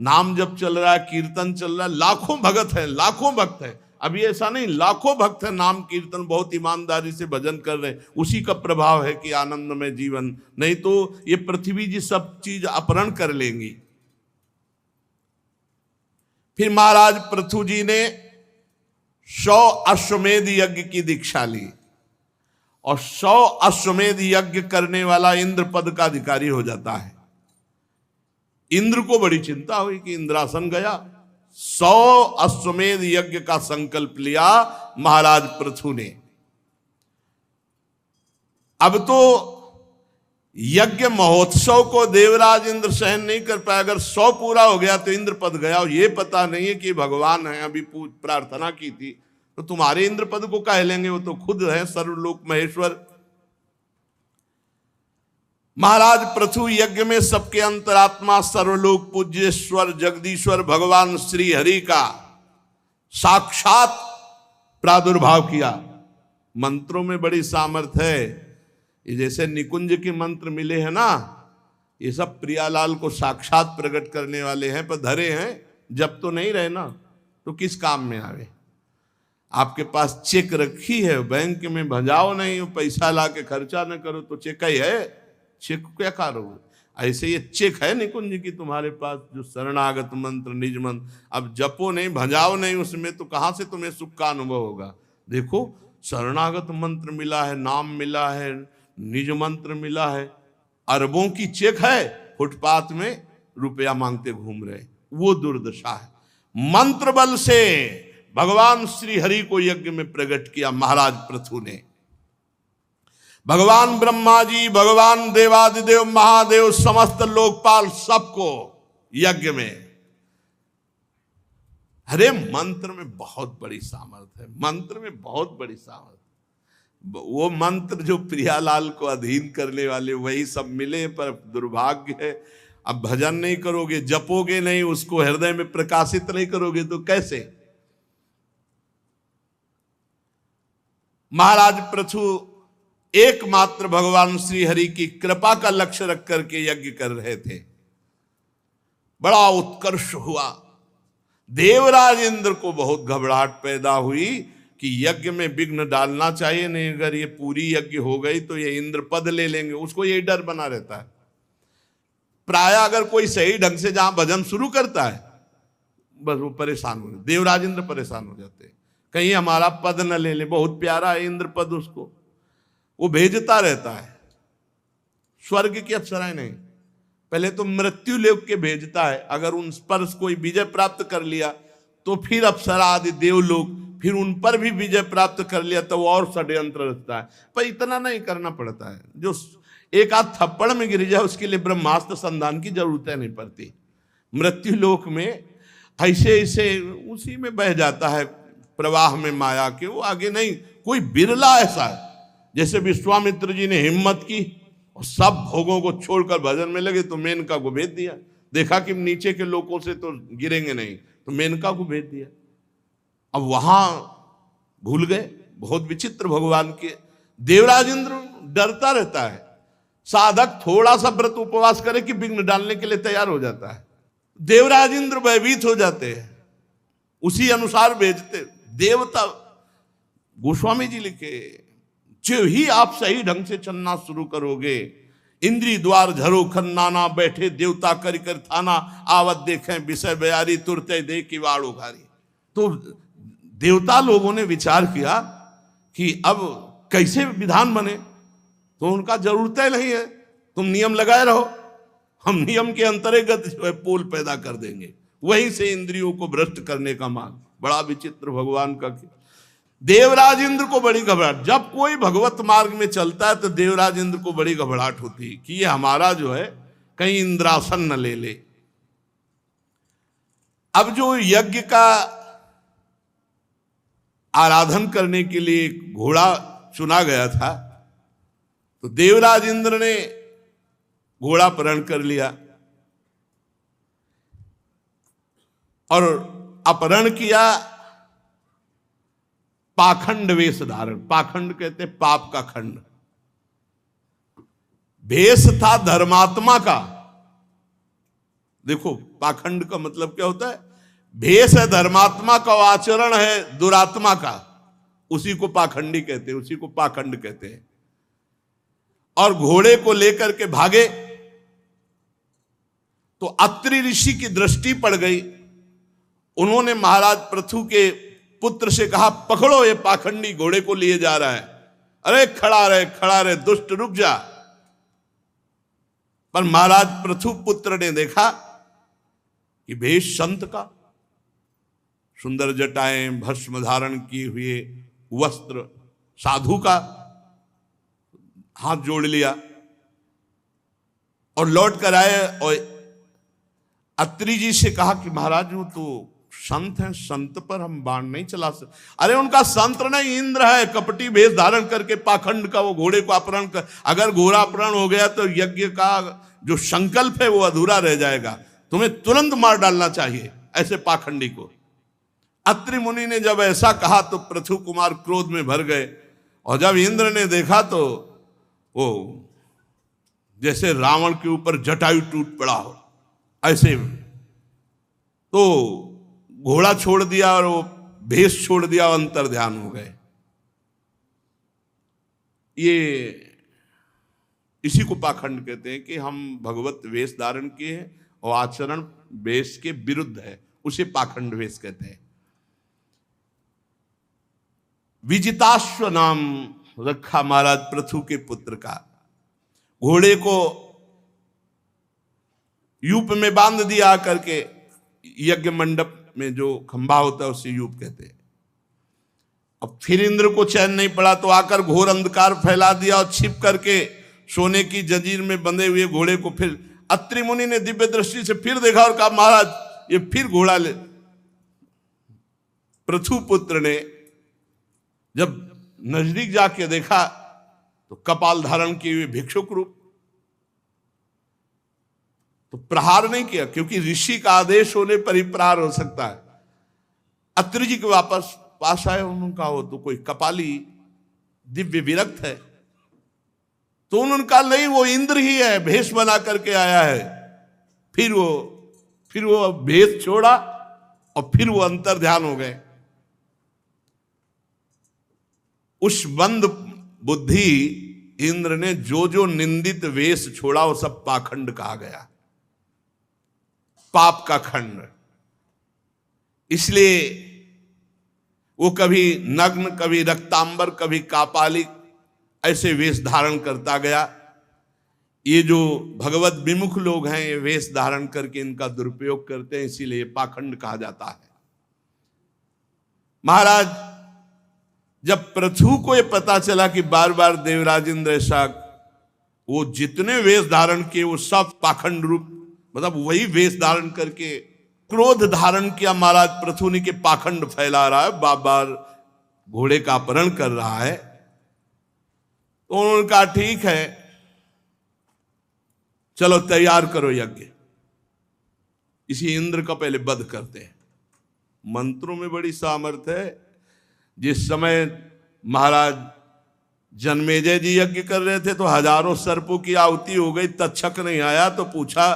नाम जप चल रहा है, कीर्तन चल रहा है, लाखों भगत है, लाखों भक्त है। अभी ऐसा नहीं, लाखों भक्त है, नाम कीर्तन बहुत ईमानदारी से भजन कर रहे हैं। उसी का प्रभाव है कि आनंद में जीवन, नहीं तो ये पृथ्वी जी सब चीज अपहरण कर लेंगी। फिर महाराज पृथु जी ने 100 अश्वमेध यज्ञ की दीक्षा ली और 100 अश्वमेध यज्ञ करने वाला इंद्र पद का अधिकारी हो जाता है। इंद्र को बड़ी चिंता हुई कि इंद्रासन गया। 100 अश्वमेध यज्ञ का संकल्प लिया महाराज पृथु ने। अब तो यज्ञ महोत्सव को देवराज इंद्र सहन नहीं कर पाया। अगर 100 पूरा हो गया तो इंद्र पद गया, और ये पता नहीं है कि भगवान है। अभी प्रार्थना की थी तो तुम्हारे इंद्र पद को कह लेंगे, वो तो खुद है सर्वलोक महेश्वर। महाराज पृथु यज्ञ में सबके अंतरात्मा सर्वलोक पूज्येश्वर जगदीश्वर भगवान श्री हरि का साक्षात प्रादुर्भाव किया। मंत्रों में बड़ी सामर्थ्य है। ये जैसे निकुंज के मंत्र मिले हैं ना, ये सब प्रियालाल को साक्षात प्रकट करने वाले हैं, पर धरे हैं। जब तो नहीं रहे ना तो किस काम में आवे। आपके पास चेक रखी है, बैंक में भजाओ नहीं, पैसा ला के खर्चा न करो तो चेक ही है, चेक को क्या करोगे? ऐसे ये चेक है निकुंज जी की तुम्हारे पास, जो शरणागत मंत्र निज मंत्र, अब जपो नहीं भजाओ नहीं उसमें, तो कहाँ से तुम्हें सुख का अनुभव होगा? देखो शरणागत मंत्र मिला है, नाम मिला है, निज मंत्र मिला है, अरबों की चेक है, फुटपाथ में रुपया मांगते घूम रहे, वो दुर्दशा है। मंत्र बल से भगवान श्री हरि को यज्ञ में प्रकट किया महाराज पृथु ने। भगवान ब्रह्मा जी, भगवान देवादिदेव महादेव, समस्त लोकपाल सबको यज्ञ में। अरे मंत्र में बहुत बड़ी सामर्थ्य है, मंत्र में बहुत बड़ी सामर्थ्य। वो मंत्र जो प्रियालाल को अधीन करने वाले वही सब मिले, पर दुर्भाग्य है अब भजन नहीं करोगे, जपोगे नहीं, उसको हृदय में प्रकाशित नहीं करोगे तो कैसे? महाराज पृथु एकमात्र भगवान श्री हरि की कृपा का लक्ष्य रख करके यज्ञ कर रहे थे। बड़ा उत्कर्ष हुआ। देवराज इंद्र को बहुत घबराहट पैदा हुई कि यज्ञ में विघ्न डालना चाहिए, नहीं अगर ये पूरी यज्ञ हो गई तो ये इंद्र पद ले लेंगे, उसको यही डर बना रहता है। प्राय अगर कोई सही ढंग से जहां भजन शुरू करता है बस वो परेशान हो, देवराज इंद्र परेशान हो जाते हैं, कहीं हमारा पद न ले ले। बहुत प्यारा है इंद्र पद, उसको वो भेजता रहता है। स्वर्ग की अप्सराएं नहीं, पहले तो मृत्यु लोक के भेजता है, अगर उन पर कोई विजय प्राप्त कर लिया तो फिर अप्सरा आदि देवलोक, फिर उन पर भी विजय प्राप्त कर लिया तो और षड्यंत्र रचता है। पर इतना नहीं करना पड़ता है, जो एक आध थप्पड़ में गिर जाए उसके लिए ब्रह्मास्त्र संधान की जरूरत नहीं पड़ती। मृत्यु लोक में ऐसे ऐसे उसी में बह जाता है प्रवाह में माया के, वो आगे नहीं। कोई बिरला ऐसा है, जैसे विश्वामित्र जी ने हिम्मत की और सब भोगों को छोड़कर भजन में लगे तो मेनका को भेज दिया। देखा कि नीचे के लोगों से तो गिरेंगे नहीं, तो मेनका को भेज दिया। अब वहां भूल गए, बहुत विचित्र भगवान के। देवराज इंद्र डरता रहता है, साधक थोड़ा सा व्रत उपवास करे कि विघ्न डालने के लिए तैयार हो जाता है। देवराज इंद्र भयभीत हो जाते हैं, उसी अनुसार भेजते। देवता गोस्वामी जी लिखे, जो ही आप सही ढंग से चलना शुरू करोगे, इंद्री द्वार झरो खन्नाना, बैठे देवता करी कर थाना, आवत देखें विषय बयारी, तुरते दे की वाड़ उघारी। तो देवता लोगों ने विचार किया कि अब कैसे विधान बने, तो उनका जरूरत नहीं है, तुम नियम लगाए रहो, हम नियम के अंतर्गत जो है पोल पैदा कर देंगे। वहीं से इंद्रियों को भ्रष्ट करने का मार्ग। बड़ा विचित्र भगवान का। देवराज इंद्र को बड़ी घबराहट, जब कोई भगवत मार्ग में चलता है तो देवराज इंद्र को बड़ी घबराहट होती है कि ये हमारा जो है कहीं इंद्रासन न ले ले। अब जो यज्ञ का आराधन करने के लिए घोड़ा चुना गया था, तो देवराज इंद्र ने घोड़ा अपहरण कर लिया और अपहरण किया पाखंड वेश धारण। पाखंड कहते पाप का खंड। वेश था धर्मात्मा का। देखो पाखंड का मतलब क्या होता है? भेष है धर्मात्मा का, आचरण है दुरात्मा का, उसी को पाखंडी कहते हैं, उसी को पाखंड कहते हैं। और घोड़े को लेकर के भागे तो अत्रि ऋषि की दृष्टि पड़ गई। उन्होंने महाराज पृथु के पुत्र से कहा, पकड़ो ये पाखंडी घोड़े को लिए जा रहा है। अरे खड़ा रहे दुष्ट, रुक जा। पर महाराज पृथु पुत्र ने देखा कि भेष संत का, सुंदर जटाएं, भस्म धारण किए हुए वस्त्र, साधु का, हाथ जोड़ लिया और लौट कर आए और अत्रि जी से कहा कि महाराज वो तो संत हैं, संत पर हम बाण नहीं चला सकते। अरे उनका संत नहीं, इंद्र है, कपटी भेष धारण करके पाखंड का वो घोड़े को अपहरण कर। अगर घोड़ा अपहरण हो गया तो यज्ञ का जो संकल्प है वो अधूरा रह जाएगा, तुम्हें तुरंत मार डालना चाहिए ऐसे पाखंडी को। अत्रि मुनि ने जब ऐसा कहा तो पृथु कुमार क्रोध में भर गए, और जब इंद्र ने देखा तो वो जैसे रावण के ऊपर जटायु टूट पड़ा हो ऐसे, तो घोड़ा छोड़ दिया और वो भेष छोड़ दिया, अंतर ध्यान हो गए। ये इसी को पाखंड कहते हैं कि हम भगवत वेश धारण किए हैं और आचरण वेश के विरुद्ध है, उसे पाखंड वेश कहते हैं। विजिताश्व नाम रखा महाराज पृथु के पुत्र का। घोड़े को यूप में बांध दिया करके, यज्ञ मंडप में जो खंभा होता है उसे यूप कहते हैं। अब फिर इंद्र को चैन नहीं पड़ा तो आकर घोर अंधकार फैला दिया और छिप करके सोने की जंजीर में बंधे हुए घोड़े को फिर अत्रि मुनि ने दिव्य दृष्टि से फिर देखा और कहा महाराज ये फिर घोड़ा ले। पृथु पुत्र ने जब नजदीक जाके देखा तो कपाल धारण किए हुए भिक्षुक रूप, तो प्रहार नहीं किया, क्योंकि ऋषि का आदेश होने पर ही प्रहार हो सकता है। अत्रि जी के वापस पास आए, उन्होंने कहा वो तो कोई कपाली दिव्य विरक्त है। तो उन्होंने कहा नहीं, वो इंद्र ही है, भेष बना करके आया है। फिर वो भेष छोड़ा और फिर वो अंतर ध्यान हो गए। उस बंद बुद्धि इंद्र ने जो जो निंदित वेश छोड़ा वो सब पाखंड कहा गया, पाप का खंड। इसलिए वो कभी नग्न, कभी रक्तांबर, कभी कापालिक ऐसे वेश धारण करता गया। ये जो भगवत विमुख लोग हैं ये वेश धारण करके इनका दुरुपयोग करते हैं, इसीलिए पाखंड कहा जाता है। महाराज जब पृथु को ये पता चला कि बार बार देवराज इंद्र ऐसा, वो जितने वेश धारण किए वो सब पाखंड रूप, मतलब वही वेश धारण करके क्रोध धारण किया महाराज पृथु ने, के पाखंड फैला रहा है, बार बार घोड़े का अपहरण कर रहा है। तो उन्होंने कहा ठीक है चलो तैयार करो यज्ञ, इसी इंद्र का पहले वध करते हैं। मंत्रों में बड़ी सामर्थ्य है। जिस समय महाराज जन्मेजय जी यज्ञ कर रहे थे तो हजारों सर्पों की आहुति हो गई, तक्षक नहीं आया। तो पूछा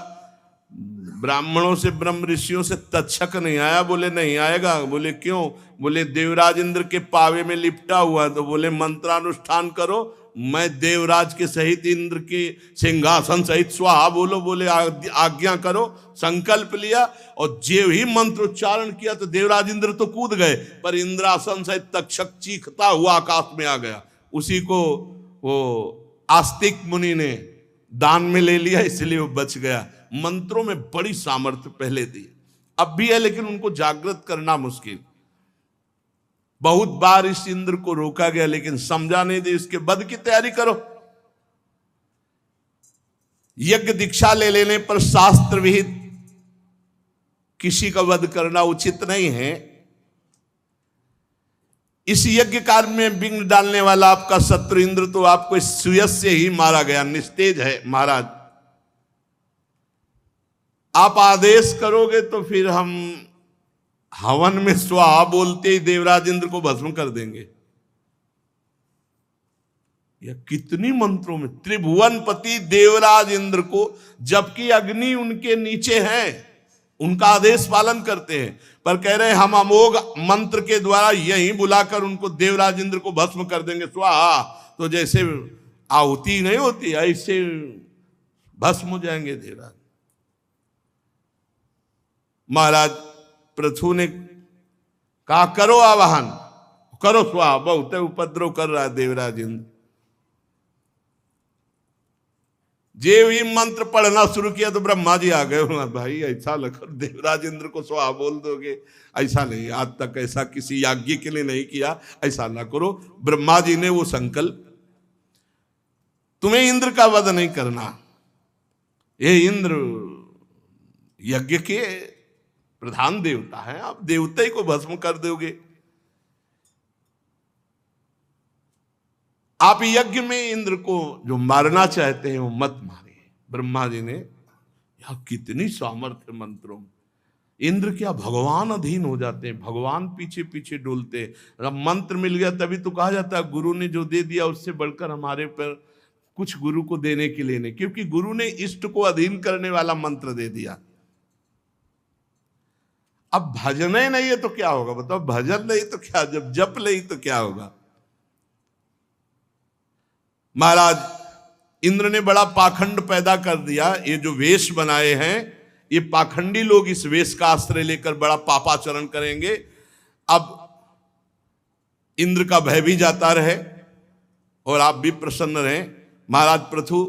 ब्राह्मणों से, ब्रह्म ऋषियों से, तक्षक नहीं आया? बोले नहीं आएगा। बोले क्यों? बोले देवराज इंद्र के पावे में लिपटा हुआ। तो बोले मंत्रानुष्ठान करो, मैं देवराज के सहित इंद्र के सिंहासन सहित स्वाहा बोलो। बोले आज्ञा करो। संकल्प लिया और जेव ही मंत्रोच्चारण किया तो देवराज इंद्र तो कूद गए, पर इंद्रासन सहित तक्षक चीखता हुआ आकाश में आ गया। उसी को वो आस्तिक मुनि ने दान में ले लिया, इसलिए वो बच गया। मंत्रों में बड़ी सामर्थ्य पहले थी, अब भी है, लेकिन उनको जागृत करना मुश्किल। बहुत बार इस इंद्र को रोका गया लेकिन समझा नहीं दे, इसके वध की तैयारी करो। यज्ञ दीक्षा ले लेने पर शास्त्र विहित किसी का वध करना उचित नहीं है। इस यज्ञ कार्य में विघ्न डालने वाला आपका शत्रु इंद्र तो आपको इस सुयस से ही मारा गया, निस्तेज है। महाराज आप आदेश करोगे तो फिर हम हवन में स्वाहा बोलते ही देवराज इंद्र को भस्म कर देंगे। यह कितनी मंत्रों में, त्रिभुवनपति देवराज इंद्र को, जबकि अग्नि उनके नीचे है, उनका आदेश पालन करते हैं, पर कह रहे हैं हम अमोघ मंत्र के द्वारा यहीं बुलाकर उनको देवराज इंद्र को भस्म कर देंगे स्वाहा। तो जैसे आहुति नहीं होती ऐसे भस्म हो जाएंगे देवराज। महाराज पृथु ने कहा करो आवाहन, करो स्वाहा, बहुत उपद्रव कर रहा है देवराज इंद्र। जेव ही मंत्र पढ़ना शुरू किया तो ब्रह्मा जी आ गए। भाई ऐसा लगा देवराज इंद्र को स्वाहा बोल दोगे, ऐसा नहीं, आज तक ऐसा किसी याज्ञ के लिए नहीं किया, ऐसा ना करो। ब्रह्मा जी ने वो संकल्प, तुम्हें इंद्र का वध नहीं करना, ये इंद्र यज्ञ के प्रधान देवता है, आप देवता ही को भस्म कर दोगे। आप यज्ञ में इंद्र को जो मारना चाहते हैं वो मत मारिए। ब्रह्मा जी ने, यह कितनी सामर्थ्य मंत्रों में। इंद्र क्या भगवान अधीन हो जाते हैं, भगवान पीछे पीछे डोलते हैं। अब मंत्र मिल गया तभी तो कहा जाता है गुरु ने जो दे दिया उससे बढ़कर हमारे पर कुछ गुरु को देने के लिए नहीं, क्योंकि गुरु ने इष्ट को अधीन करने वाला मंत्र दे दिया। अब भजन ही नहीं है तो क्या होगा बताओ? भजन नहीं तो क्या, जब जप नहीं तो क्या होगा? महाराज इंद्र ने बड़ा पाखंड पैदा कर दिया। ये जो वेश बनाए हैं, ये पाखंडी लोग इस वेश का आश्रय लेकर बड़ा पापाचरण करेंगे। अब इंद्र का भय भी जाता रहे और आप भी प्रसन्न रहें। महाराज पृथु,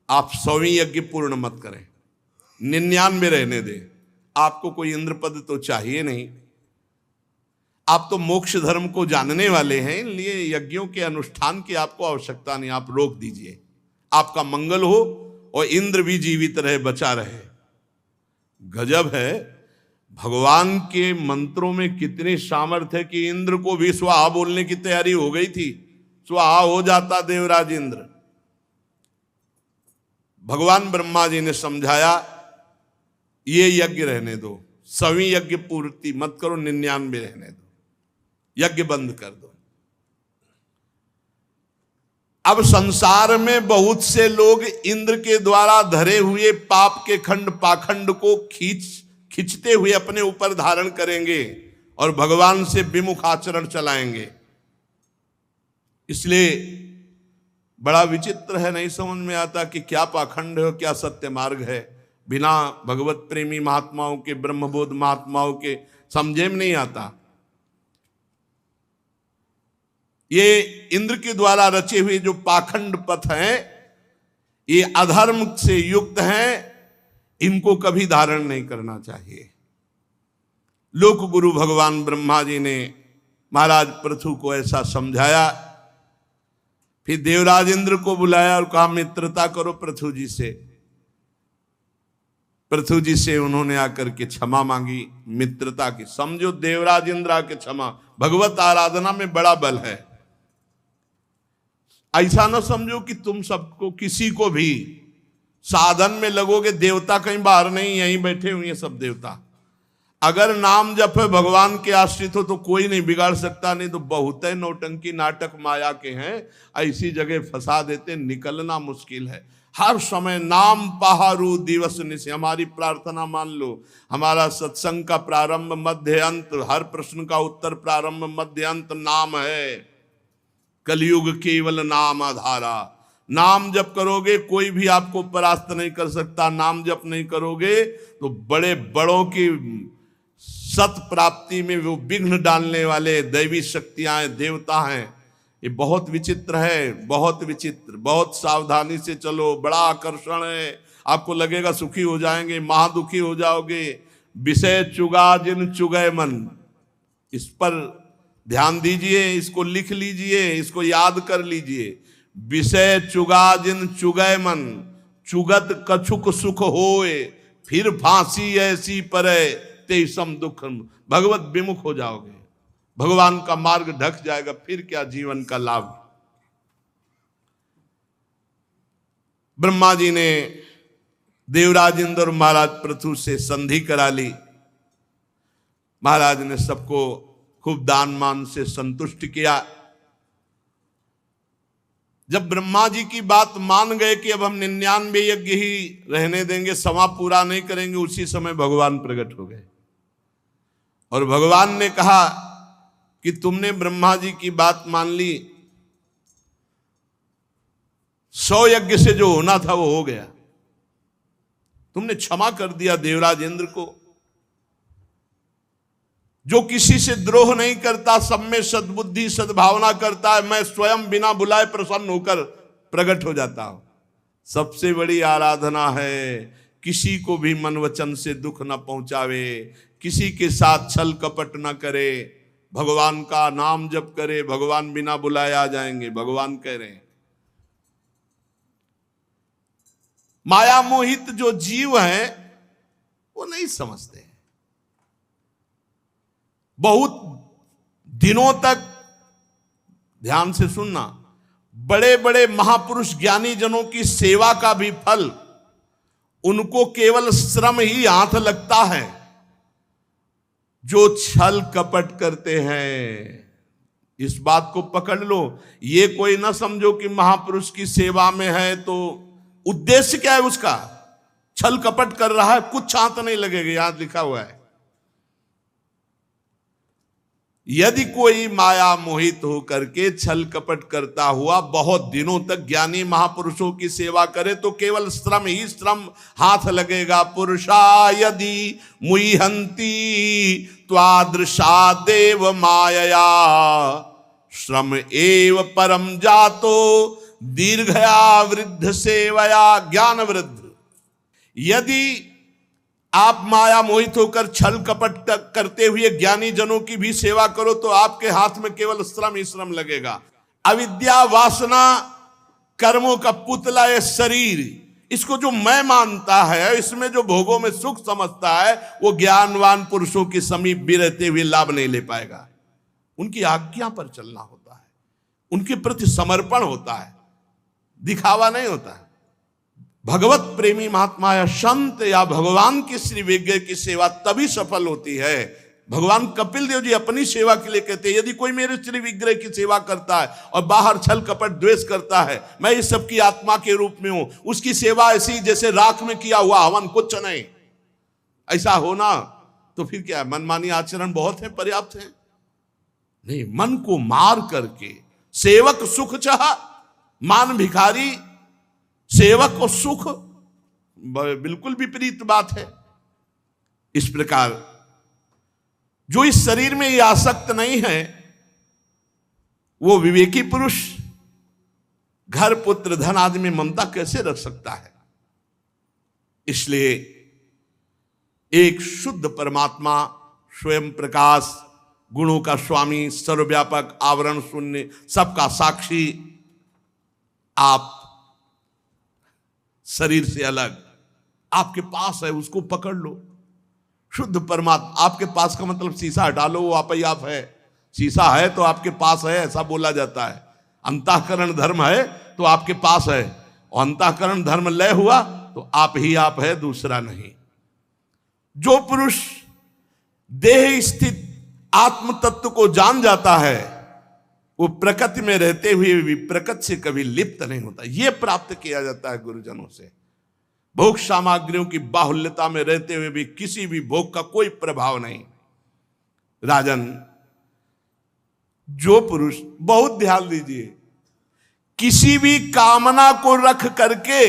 आप 100वीं यज्ञ पूर्ण मत करें, 99 रहने दें। आपको कोई इंद्र पद तो चाहिए नहीं, आप तो मोक्ष धर्म को जानने वाले हैं, इसलिए यज्ञों के अनुष्ठान की आपको आवश्यकता नहीं, आप रोक दीजिए। आपका मंगल हो और इंद्र भी जीवित रहे, बचा रहे। गजब है, भगवान के मंत्रों में कितनी सामर्थ्य है कि इंद्र को भी स्वाहा बोलने की तैयारी हो गई थी। स्वाहा हो जाता देवराज इंद्र। भगवान ब्रह्मा जी ने समझाया, ये यज्ञ रहने दो, 100वीं यज्ञ पूर्ति मत करो, 99 रहने दो, यज्ञ बंद कर दो। अब संसार में बहुत से लोग इंद्र के द्वारा धरे हुए पाप के खंड पाखंड को खींचते हुए अपने ऊपर धारण करेंगे और भगवान से विमुख आचरण चलाएंगे। इसलिए बड़ा विचित्र है, नहीं समझ में आता कि क्या पाखंड है, क्या सत्य मार्ग है। बिना भगवत प्रेमी महात्माओं के, ब्रह्मबोध महात्माओं के समझे में नहीं आता। ये इंद्र के द्वारा रचे हुए जो पाखंड पथ हैं, ये अधर्म से युक्त हैं, इनको कभी धारण नहीं करना चाहिए। लोक गुरु भगवान ब्रह्मा जी ने महाराज पृथु को ऐसा समझाया। फिर देवराज इंद्र को बुलाया और कहा मित्रता करो पृथु जी से। पृथु जी से उन्होंने आकर के क्षमा मांगी, मित्रता की। समझो देवराज इंद्र आके क्षमा, भगवत आराधना में बड़ा बल है। ऐसा ना समझो कि तुम सबको, किसी को भी साधन में लगोगे, देवता कहीं बाहर नहीं, यहीं बैठे हुए हैं सब देवता। अगर नाम जप है, भगवान के आश्रित हो तो कोई नहीं बिगाड़ सकता। नहीं तो बहुत है नौटंकी नाटक माया के हैं, ऐसी जगह फंसा देते, निकलना मुश्किल है। हर समय नाम पहारू दिवस निशि। हमारी प्रार्थना मान लो, हमारा सत्संग का प्रारंभ मध्य अंत, हर प्रश्न का उत्तर प्रारंभ मध्य अंत नाम है। कलयुग केवल नाम आधारा। नाम जप करोगे कोई भी आपको परास्त नहीं कर सकता। नाम जप नहीं करोगे तो बड़े बड़ों की सत प्राप्ति में वो विघ्न डालने वाले दैवी शक्तियां, देवता हैं। ये बहुत विचित्र है, बहुत विचित्र। बहुत सावधानी से चलो, बड़ा आकर्षण है। आपको लगेगा सुखी हो जाएंगे, महादुखी हो जाओगे। विषय चुगा जिन चुगय मन, इस पर ध्यान दीजिए, इसको लिख लीजिए, इसको याद कर लीजिए। विषय चुगा जिन चुगय मन, चुगत कछुक सुख होए, फिर फांसी ऐसी परे ते सम दुख। भगवत विमुख हो जाओगे, भगवान का मार्ग ढक जाएगा, फिर क्या जीवन का लाभ। ब्रह्मा जी ने देवराज इंद्र और महाराज पृथु से संधि करा ली। महाराज ने सबको खूब दान मान से संतुष्ट किया। जब ब्रह्मा जी की बात मान गए कि अब हम 99 यज्ञ ही रहने देंगे, समा पूरा नहीं करेंगे, उसी समय भगवान प्रकट हो गए और भगवान ने कहा कि तुमने ब्रह्मा जी की बात मान ली, 100 यज्ञ से जो होना था वो हो गया। तुमने क्षमा कर दिया देवराज इंद्र को। जो किसी से द्रोह नहीं करता, सब में सद्बुद्धि सद्भावना करता है, मैं स्वयं बिना बुलाए प्रसन्न होकर प्रकट हो जाता हूं। सबसे बड़ी आराधना है किसी को भी मन वचन से दुख न पहुंचावे, किसी के साथ छल कपट न करे, भगवान का नाम जप करे, भगवान बिना बुलाए आ जाएंगे। भगवान कह रहे हैं माया मोहित जो जीव हैं वो नहीं समझते। बहुत दिनों तक ध्यान से सुनना, बड़े बड़े महापुरुष ज्ञानी जनों की सेवा का भी फल उनको केवल श्रम ही हाथ लगता है। जो छल कपट करते हैं, इस बात को पकड़ लो। ये कोई ना समझो कि महापुरुष की सेवा में है तो उद्देश्य क्या है उसका, छल कपट कर रहा है, कुछ हाथ नहीं लगेगा। यहां लिखा हुआ है यदि कोई माया मोहित होकर के छल कपट करता हुआ बहुत दिनों तक ज्ञानी महापुरुषों की सेवा करे तो केवल श्रम ही श्रम हाथ लगेगा। पुरुषा यदि मुह्यंती त्वादृशा देव मायया श्रम एव परम जातो दीर्घया वृद्ध सेवया ज्ञान वृद्ध। यदि आप माया मोहित होकर छल कपट करते हुए ज्ञानी जनों की भी सेवा करो तो आपके हाथ में केवल श्रम ही श्रम लगेगा। अविद्या वासना कर्मों का पुतला है शरीर, इसको जो मैं मानता है, इसमें जो भोगों में सुख समझता है, वो ज्ञानवान पुरुषों के समीप भी रहते हुए लाभ नहीं ले पाएगा। उनकी आज्ञा पर चलना होता है, उनके प्रति समर्पण होता है, दिखावा नहीं होता है। भगवत प्रेमी महात्मा या संत या भगवान के श्री विग्रह की सेवा तभी सफल होती है। भगवान कपिल देव जी अपनी सेवा के लिए कहते हैं, यदि कोई मेरे श्री विग्रह की सेवा करता है और बाहर छल कपट द्वेष करता है, मैं इस सब की आत्मा के रूप में हूं, उसकी सेवा ऐसी जैसे राख में किया हुआ हवन, कुछ नहीं। ऐसा होना तो फिर क्या है, मनमानी आचरण बहुत है, पर्याप्त है। नहीं, मन को मार करके सेवक सुख चाह मान भिखारी, सेवक को सुख, बिल्कुल विपरीत बात है। इस प्रकार जो इस शरीर में ये आसक्त नहीं है वो विवेकी पुरुष घर पुत्र धन आदि में ममता कैसे रख सकता है। इसलिए एक शुद्ध परमात्मा स्वयं प्रकाश, गुणों का स्वामी, सर्वव्यापक, आवरण शून्य, सबका साक्षी, आप शरीर से अलग आपके पास है, उसको पकड़ लो। शुद्ध परमात्मा आपके पास का मतलब शीशा हटा लो, वो आप ही आप है। शीशा है तो आपके पास है, ऐसा बोला जाता है। अंतःकरण धर्म है तो आपके पास है, और अंतःकरण धर्म लय हुआ तो आप ही आप है, दूसरा नहीं। जो पुरुष देह स्थित आत्म तत्व को जान जाता है वो प्रकृति में रहते हुए भी प्रकृति से कभी लिप्त नहीं होता। यह प्राप्त किया जाता है गुरुजनों से। भोग सामग्रियों की बाहुल्यता में रहते हुए भी किसी भी भोग का कोई प्रभाव नहीं। राजन, जो पुरुष, बहुत ध्यान दीजिए, किसी भी कामना को रख करके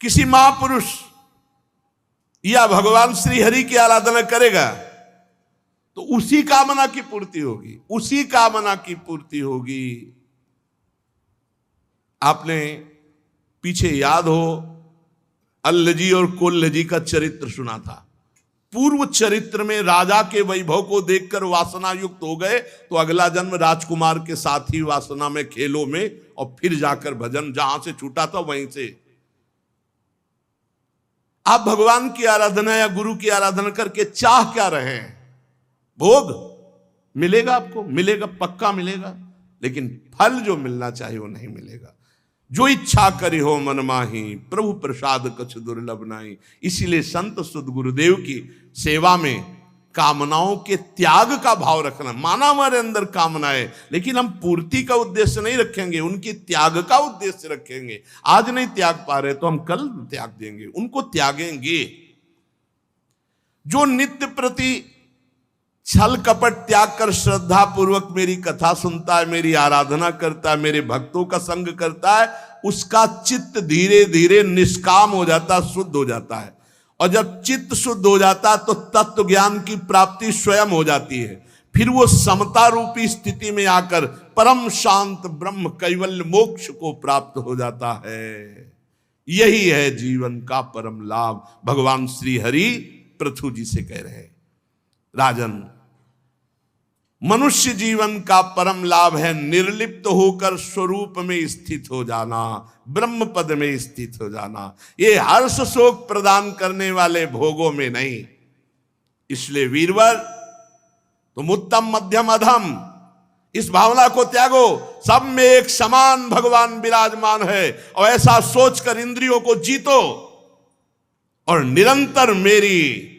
किसी महापुरुष या भगवान श्री हरि की आराधना करेगा तो उसी कामना की पूर्ति होगी, उसी कामना की पूर्ति होगी। आपने पीछे याद हो अल्लजी और कोल्लजी का चरित्र सुना था। पूर्व चरित्र में राजा के वैभव को देखकर वासना युक्त हो गए तो अगला जन्म राजकुमार के साथ ही वासना में, खेलों में, और फिर जाकर भजन जहां से छूटा था वहीं से। आप भगवान की आराधना या गुरु की आराधना करके चाह क्या रहे हैं? भोग मिलेगा, आपको मिलेगा, पक्का मिलेगा, लेकिन फल जो मिलना चाहिए वो नहीं मिलेगा। जो इच्छा करी हो मन माही, प्रभु प्रसाद कछ दुर्लभ नाही। इसीलिए संत सुध गुरुदेव की सेवा में कामनाओं के त्याग का भाव रखना। माना हमारे अंदर कामना है, लेकिन हम पूर्ति का उद्देश्य नहीं रखेंगे, उनकी त्याग का उद्देश्य रखेंगे। आज नहीं त्याग पा रहे तो हम कल त्याग देंगे, उनको त्यागेंगे। जो नित्य प्रति छल कपट त्याग कर श्रद्धा पूर्वक मेरी कथा सुनता है, मेरी आराधना करता है, मेरे भक्तों का संग करता है, उसका चित्त धीरे धीरे निष्काम हो जाता है, शुद्ध हो जाता है। और जब चित्त शुद्ध हो जाता है तो तत्व ज्ञान की प्राप्ति स्वयं हो जाती है। फिर वो समता रूपी स्थिति में आकर परम शांत ब्रह्म कैवल्य मोक्ष को प्राप्त हो जाता है। यही है जीवन का परम लाभ। भगवान श्री हरि पृथु जी से कह रहे हैं, राजन, मनुष्य जीवन का परम लाभ है निर्लिप्त होकर स्वरूप में स्थित हो जाना, ब्रह्म पद में स्थित हो जाना। ये हर्ष शोक प्रदान करने वाले भोगों में नहीं। इसलिए वीरवर, तुम उत्तम मध्यम अधम इस भावना को त्यागो। सब में एक समान भगवान विराजमान है, और ऐसा सोचकर इंद्रियों को जीतो और निरंतर मेरी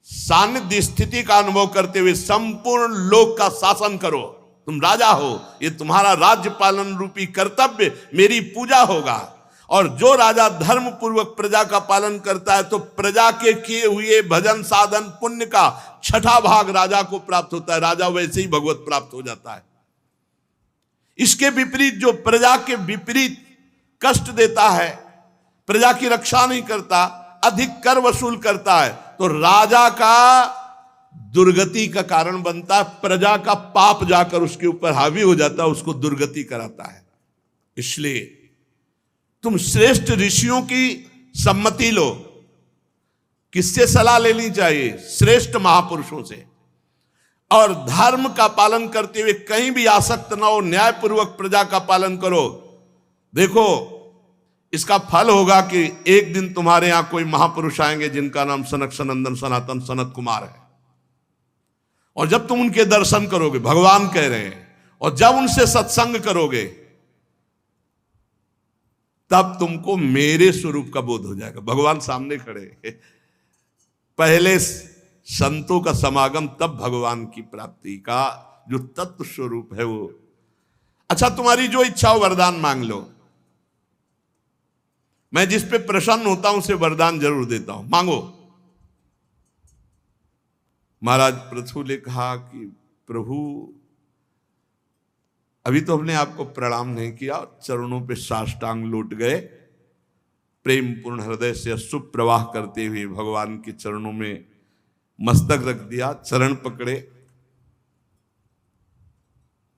सानिध्य स्थिति का अनुभव करते हुए संपूर्ण लोक का शासन करो। तुम राजा हो, ये तुम्हारा राज्य पालन रूपी कर्तव्य मेरी पूजा होगा। और जो राजा धर्म पूर्वक प्रजा का पालन करता है तो प्रजा के किए हुए भजन साधन पुण्य का 6ठा भाग राजा को प्राप्त होता है। राजा वैसे ही भगवत प्राप्त हो जाता है। इसके विपरीत जो प्रजा के विपरीत कष्ट देता है, प्रजा की रक्षा नहीं करता, अधिक कर वसूल करता है, तो राजा का दुर्गति का कारण बनता है। प्रजा का पाप जाकर उसके ऊपर हावी हो जाता है, उसको दुर्गति कराता है। इसलिए तुम श्रेष्ठ ऋषियों की सम्मति लो। किससे सलाह लेनी चाहिए? श्रेष्ठ महापुरुषों से। और धर्म का पालन करते हुए कहीं भी आसक्त ना हो, न्यायपूर्वक प्रजा का पालन करो। देखो, इसका फल होगा कि एक दिन तुम्हारे यहां कोई महापुरुष आएंगे जिनका नाम सनक सनंदन सनातन सनत कुमार है। और जब तुम उनके दर्शन करोगे, भगवान कह रहे हैं, और जब उनसे सत्संग करोगे, तब तुमको मेरे स्वरूप का बोध हो जाएगा। भगवान सामने खड़े। पहले संतों का समागम, तब भगवान की प्राप्ति का जो तत्व स्वरूप है वो। अच्छा, तुम्हारी जो इच्छा हो वरदान मांग लो। मैं जिस पे प्रसन्न होता हूं उसे वरदान जरूर देता हूं, मांगो। महाराज पृथु ने कहा कि प्रभु, अभी तो हमने आपको प्रणाम नहीं किया, चरणों पे साष्टांग लौट गए, प्रेम पूर्ण हृदय से अश्रु प्रवाह करते हुए भगवान के चरणों में मस्तक रख दिया, चरण पकड़े।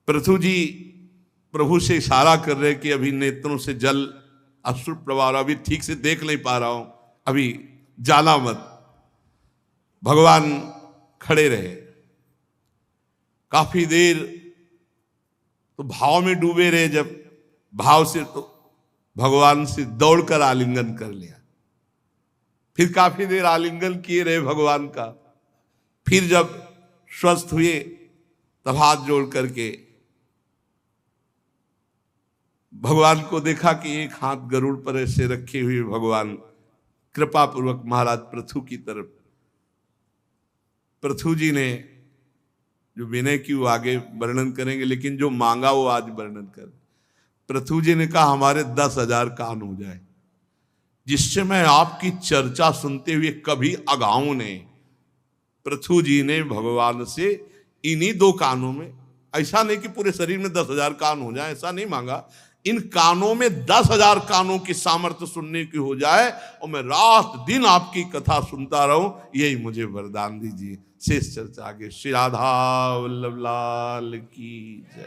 पृथु जी प्रभु से इशारा कर रहे कि अभी नेत्रों से जल अश्रु प्रवाह, अभी ठीक से देख नहीं पा रहा हूं, अभी जाना मत। भगवान खड़े रहे काफी देर, तो भाव में डूबे रहे। जब भाव से तो भगवान से दौड़कर आलिंगन कर लिया। फिर काफी देर आलिंगन किए रहे भगवान का। फिर जब स्वस्थ हुए तब हाथ जोड़ करके भगवान को देखा कि एक हाथ गरुड़ पर ऐसे रखे हुए भगवान कृपा पूर्वक महाराज पृथु की तरफ। पृथु जी ने जो विनय की वो आगे वर्णन करेंगे, लेकिन जो मांगा वो आज वर्णन कर। पृथु जी ने कहा हमारे 10,000 कान हो जाए, जिससे मैं आपकी चर्चा सुनते हुए कभी अगाऊं नहीं। पृथु जी ने भगवान से इन्हीं 2 कानों में, ऐसा नहीं कि पूरे शरीर में 10,000 कान हो जाए, ऐसा नहीं मांगा, इन कानों में 10,000 कानों की सामर्थ्य सुनने की हो जाए और मैं रात दिन आपकी कथा सुनता रहूं, यही मुझे वरदान दीजिए। शेष चर्चा आगे। श्री राधा वल्लभ लाल की जय।